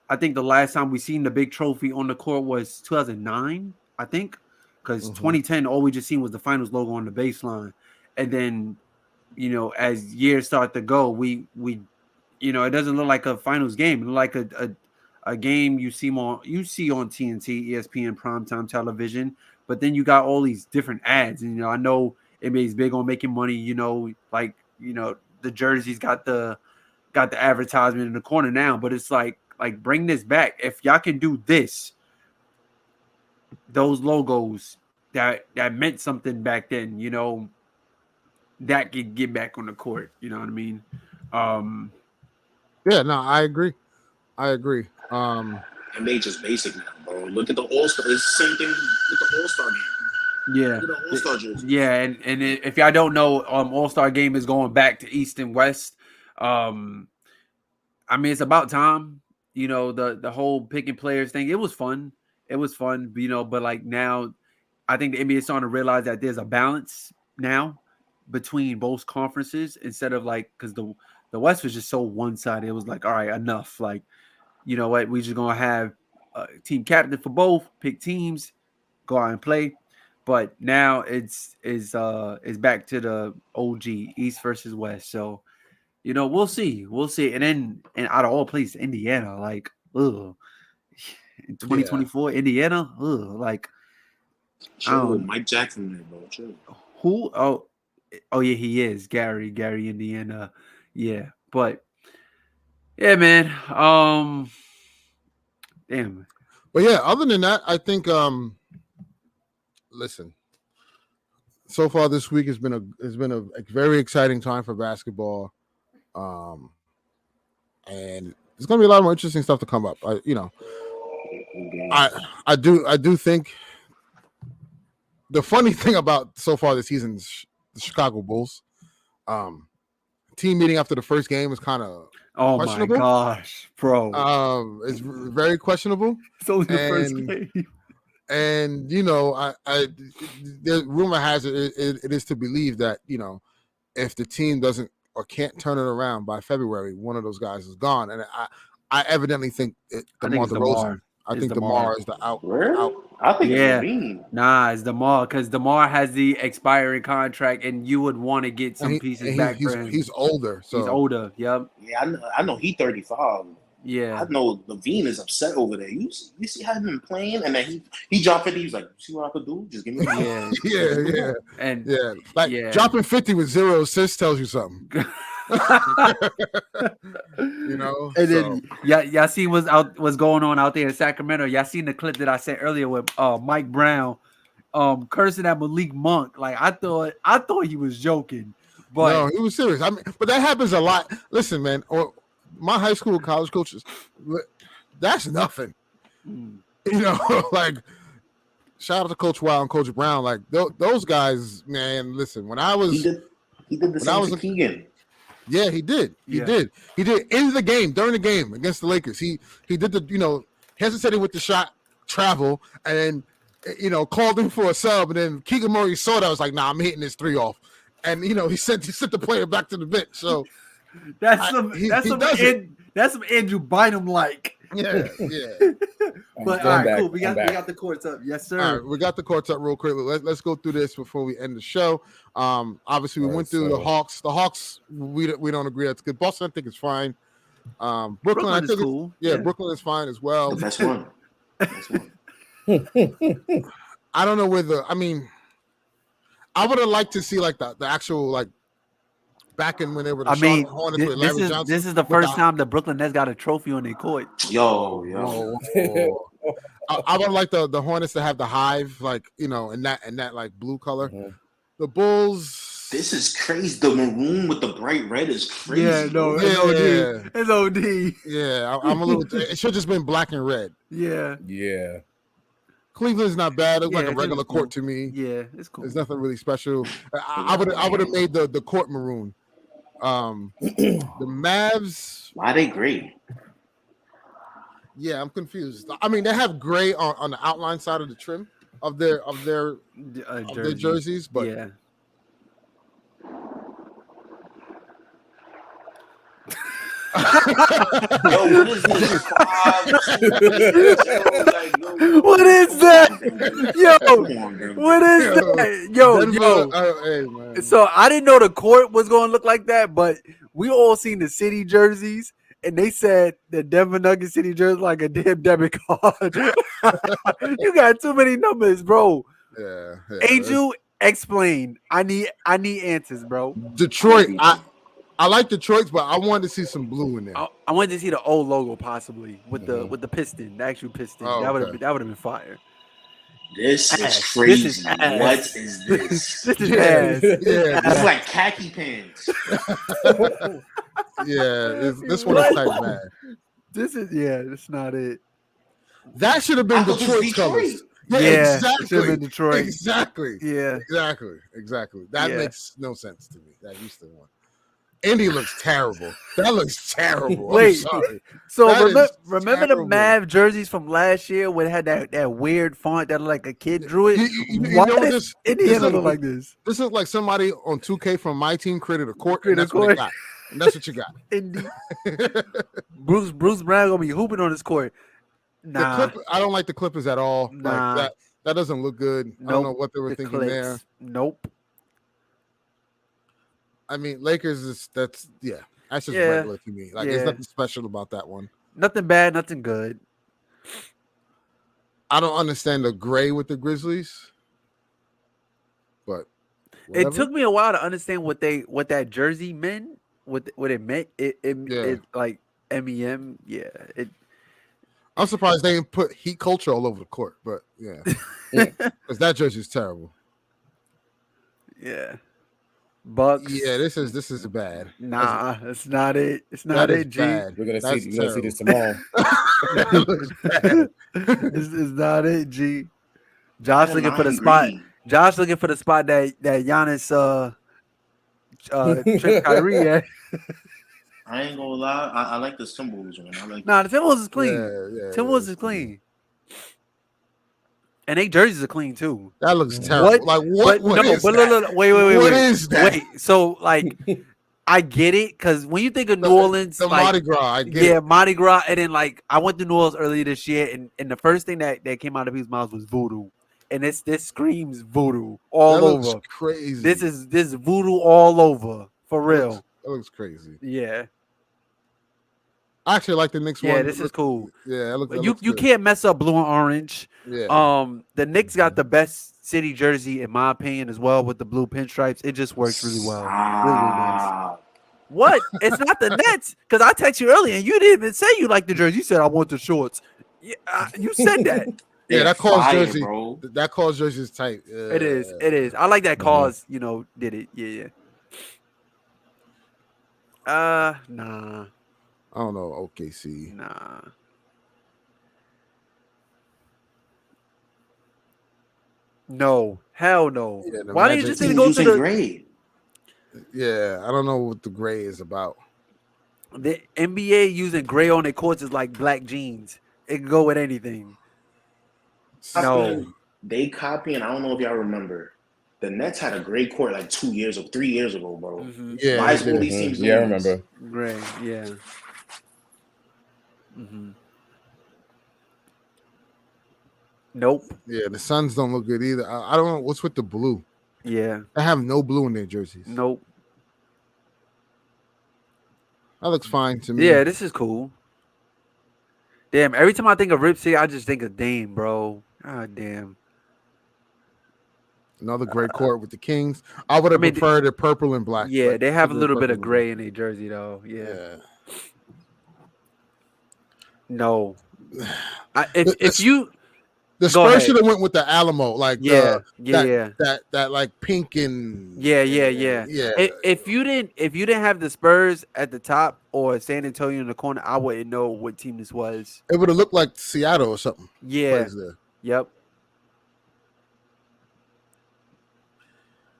I think the last time we seen the big trophy on the court was 2009, I think. Because 2010, all we just seen was the finals logo on the baseline. And then, as years start to go, we it doesn't look like a finals game. It look like a game you see on TNT, ESPN primetime television, but then you got all these different ads. And I know NBA's big on making money, the jerseys got the advertisement in the corner now, but it's like bring this back. If y'all can do this, those logos that meant something back then, that could get back on the court. You know what I mean? Yeah, no, I agree. NBA just basic now, bro. Look at the All-Star. It's the same thing with the All-Star game. Yeah. Look at the All-Star jersey. Yeah, and if y'all don't know, All-Star game is going back to East and West. I mean, it's about time. The whole picking players thing. It was fun. But like now, I think the NBA is starting to realize that there's a balance now between both conferences instead of because the West was just so one-sided. It was like, all right, enough. Like, you know what? We just gonna have a team captain for both, pick teams, go out and play. But now it's back to the OG East versus West. So we'll see. And out of all places, Indiana, like, ugh. In 2024, Indiana, ugh, like, Chill, Mike Jackson, there, bro. Chill. Who? Oh yeah, he is Gary, Indiana. Yeah, but yeah, man. Damn. But yeah, other than that, I think listen. So far this week has been a very exciting time for basketball. And there's going to be a lot more interesting stuff to come up. I do think the funny thing about so far this season is the Chicago Bulls. Team meeting after the first game is kind of questionable. My gosh, bro. It's very questionable. It's only the first game. And the rumor has it is to believe that if the team doesn't or can't turn it around by February, one of those guys is gone. And I evidently think DeMar DeRozan. I think DeMar is the out. I think it's Levine. Nah, it's DeMar because DeMar has the expiring contract, and you would want to get some pieces back for him. He's older. So he's older. Yep. Yeah, I know. He 35. Yeah. I know Levine is upset over there. You see how he's been playing, and then he dropped 50. He's like, "You see what I could do? Just give me the ball." Yeah. yeah, And yeah. Like yeah. dropping 50 with 0 assists tells you something. You know. And So then y'all seen what's going on out there in Sacramento. Y'all seen the clip that I sent earlier with Mike Brown cursing at Malik Monk. Like I thought he was joking. But no, he was serious. I mean, but that happens a lot. Listen, man, or my high school, college coaches, that's nothing. You know, like shout out to Coach Wild and Coach Brown. Like those guys, man. Listen, when I was he did the same to Keegan. Yeah, he did. He did in the game, during the game against the Lakers. He did the hesitated with the shot, travel, and then called him for a sub, and then Keegan Murray saw that. I was like, nah, I'm hitting this 3 off. And he sent the player back to the bench. So that's some Andrew Bynum like. Yeah. But all right, cool. We got the courts up. Yes, sir. All right, we got the courts up real quick. Let's go through this before we end the show. Obviously we went through the Hawks. The Hawks, we don't agree that's good. Boston, I think is fine. Brooklyn, I think is cool. Brooklyn is fine as well. The best one. I don't know whether I would have liked to see like the actual like back in when they were the Charlotte Hornets with Larry Johnson. This is the first time the Brooklyn Nets got a trophy on their court. Yo. I would like the Hornets to have the hive, like in that like blue color. Mm-hmm. The Bulls. This is crazy. The maroon with the bright red is crazy. Yeah, no, it's OD. Yeah, I'm a little. It should have just been black and red. Yeah. Cleveland's not bad. It's like a regular court to me. Yeah, it's cool. There's nothing really special. I would have made the court maroon. The Mavs. Why are they gray? Yeah, I'm confused. I mean, they have gray on the outline side of the trim of their jerseys, but yeah. Yo, what is this? What is that? Yo, what is that? Yo. Hey, man. So I didn't know the court was going to look like that, but we all seen the city jerseys, and they said the Denver Nuggets city jersey like a damn debit card. You got too many numbers, bro. Yeah. Angel, explain. I need answers, bro. Detroit. I like Detroit's, but I wanted to see some blue in there. I wanted to see the old logo possibly with the piston, the actual piston. Oh, that would have been fire. This is crazy. This is ass. What is this? This is ass. Yeah, It's like khaki pants. This one is type bad. That's not it. That should have been Detroit's colors. Yeah, exactly. Should have been Detroit. Exactly. Yeah. Exactly. That makes no sense to me. That Houston one. Indy looks terrible. That looks terrible. Wait, I'm sorry. so remember the Mav jerseys from last year when it had that weird font that like a kid drew it? Why does Indiana look like this? This is like somebody on 2K from my team created a court, and that's what they got. And that's what you got. Indy. Bruce Brown gonna be hooping on this court. Nah, I don't like the Clippers at all. Nah. Like that doesn't look good. Nope. I don't know what they were thinking there. Nope. I mean, Lakers that's just regular to me. Like, there's nothing special about that one. Nothing bad, nothing good. I don't understand the gray with the Grizzlies, but whatever. It took me a while to understand what that jersey meant, what it meant. It like MEM. Yeah. I'm surprised they didn't put heat culture all over the court, but because that jersey is terrible. Yeah. Bucks. Yeah, this is bad. Nah, it's not it. It's not it, G. Bad. We're gonna see this tomorrow. It's not it, G. Josh looking for the spot. Josh looking for the spot that Giannis tricked Kyrie at. I ain't gonna lie. I like the symbols, man. The symbols is clean. Symbols is clean. And they jerseys are clean too. That looks terrible. What? Like what? Wait. What is that? Wait. So like, I get it because when you think of New Orleans, the like, Mardi Gras, I get it. Mardi Gras, and then like I went to New Orleans earlier this year, and the first thing that came out of people's mouths was voodoo, and this screams voodoo all over. Looks crazy. This is voodoo all over for real. That looks crazy. Yeah. I actually like the Knicks one. Yeah, this is cool. Yeah, it But looks you good. can't mess up blue and orange. Yeah. The Knicks got the best city jersey in my opinion as well with the blue pinstripes. It just works really well. Really, really nice. Stop. What? It's not the Nets because I texted you earlier and you didn't even say you like the jersey. You said I want the shorts. Yeah, you said that. Yeah, They're that cause fire, jersey, bro. that cause jersey is tight. It is. It is. I like that cause. You know, did it? Yeah. Nah. I don't know. OKC. Nah. No. Hell no. Yeah, the Why didn't you Magic just Team need to go using to the gray. Yeah, I don't know what the gray is about. The NBA using gray on their courts is like black jeans. It can go with anything. No. They copying. I don't know if y'all remember. The Nets had a gray court like 3 years ago, bro. Mm-hmm. Yeah, Why is they all did. these teams Yeah, I doing this? remember. Gray. Yeah. Mm-hmm. Nope. Yeah, the Suns don't look good either. I don't know what's with the blue. Yeah. They have no blue in their jerseys. Nope. That looks fine to me. Yeah, this is cool. Damn, every time I think of Rip City, I just think of Dame, bro. God damn. Another great court with the Kings. I would have preferred the purple and black. Yeah, but they have a purple little bit of and gray in their jersey, though. black. Yeah. No. The Go Spurs ahead. should have went with the Alamo, like Yeah, that like pink and yeah. If you didn't have the Spurs at the top or San Antonio in the corner, I wouldn't know what team this was. It would have looked like Seattle or something. Yeah. Plays there. Yep.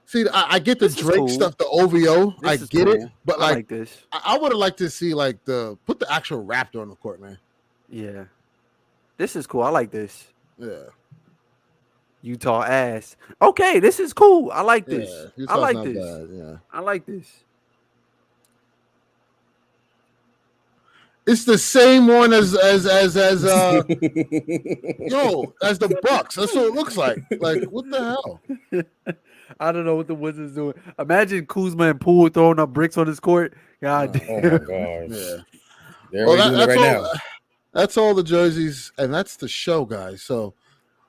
See, I get the This is Drake cool. stuff, the OVO. This I is get it, cool. but I like like this. I would have liked to see like put the actual Raptor on the court, man. Yeah. This is cool. I like this. Yeah. Utah ass. Okay, this is cool. I like this. Yeah, I Utah's like not this. bad, yeah. I like this. It's the same one as yo, as the Bucks. That's what it looks like. Like, what the hell? I don't know what the Wizards doing. Imagine Kuzma and Poole throwing up bricks on his court. God damn. Oh my gosh. Yeah. They're already doing it right now. That's all the jerseys, and that's the show, guys. So,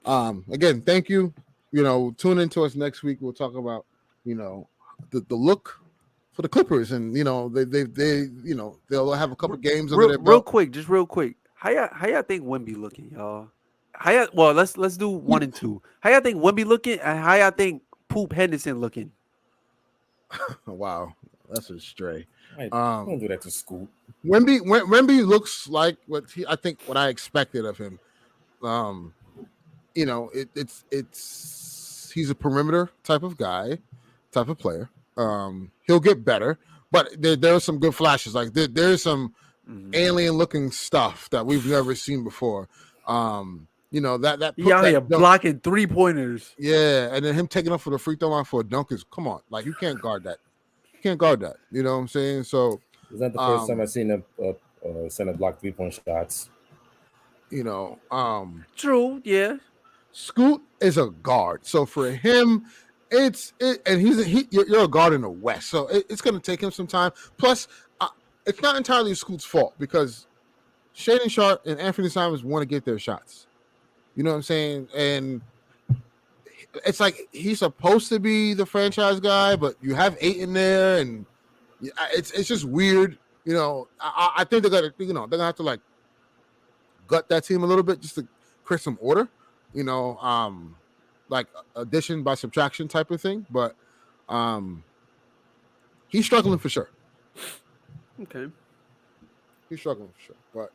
again, thank you. You know, tune into us next week. We'll talk about, you know, the look for the Clippers, and you know, they you know, they'll have a couple games under their belt. Real quick. How y'all think Wemby looking, y'all? Let's do 1 and 2. How y'all think Wemby looking, and how y'all think Poop Henderson looking? Wow, that's a stray. Hey, don't do that to Scoop. Wemby looks like what I expected of him. You know, it's he's a perimeter type of guy, type of player. He'll get better, but there are some good flashes. Like there's some alien looking stuff that we've never seen before. You know, that He out here blocking 3-pointers. Yeah, and then him taking up for the free throw line for a dunk is, come on, like you can't guard that. You can't guard that. You know what I'm saying? So Is that the first time I've seen a center block 3-point shots? You know, True, yeah. Scoot is a guard. So for him, and you're a guard in the West, so it's going to take him some time. Plus, it's not entirely Scoot's fault because Shaedon Sharp and Anthony Simons want to get their shots. You know what I'm saying? And it's like he's supposed to be the franchise guy, but you have 8 in there, and it's just weird. You know, I think they're gonna have to like gut that team a little bit just to create some order. You know, like addition by subtraction type of thing, but he's struggling for sure. Okay. He's struggling for sure. But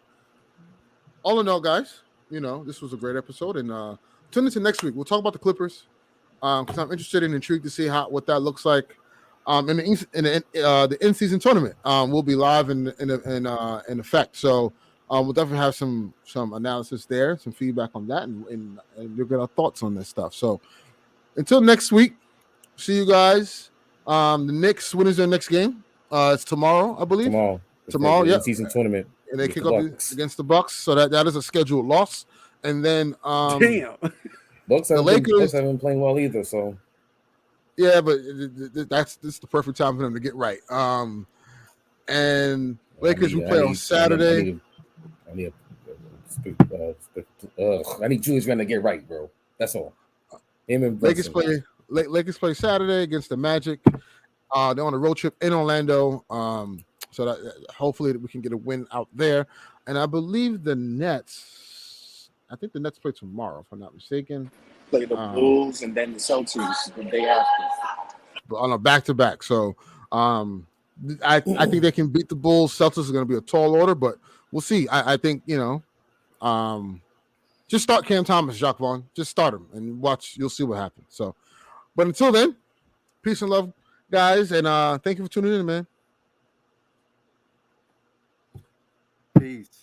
all in all, guys, you know, this was a great episode, and tune into next week. We'll talk about the Clippers because I'm interested and intrigued to see what that looks like in the in-season tournament. We'll be live in effect, so we'll definitely have some analysis there, some feedback on that, and you'll get our thoughts on this stuff. So until next week, see you guys. The Knicks, when is their next game? It's tomorrow, I believe. Tomorrow, yeah. Season tournament. And they kick up against the Bucks, so that is a scheduled loss. And then damn, Bucks the Lakers haven't been playing well either. So yeah, but this is the perfect time for them to get right. And Lakers, we play on Saturday. I need Julius Randle to get right, bro. That's all. Him and Lakers Brunson. Lakers play Saturday against the Magic. They're on a road trip in Orlando. So that hopefully we can get a win out there. And I believe the Nets. I think the Nets play tomorrow, if I'm not mistaken. Play the Bulls and then the Celtics the day after. But on a back-to-back. So I think they can beat the Bulls. Celtics is going to be a tall order, but we'll see. I think, just start Cam Thomas, Jacques Vaughn. Just start him and watch. You'll see what happens. So, but until then, peace and love, guys. And thank you for tuning in, man. Peace.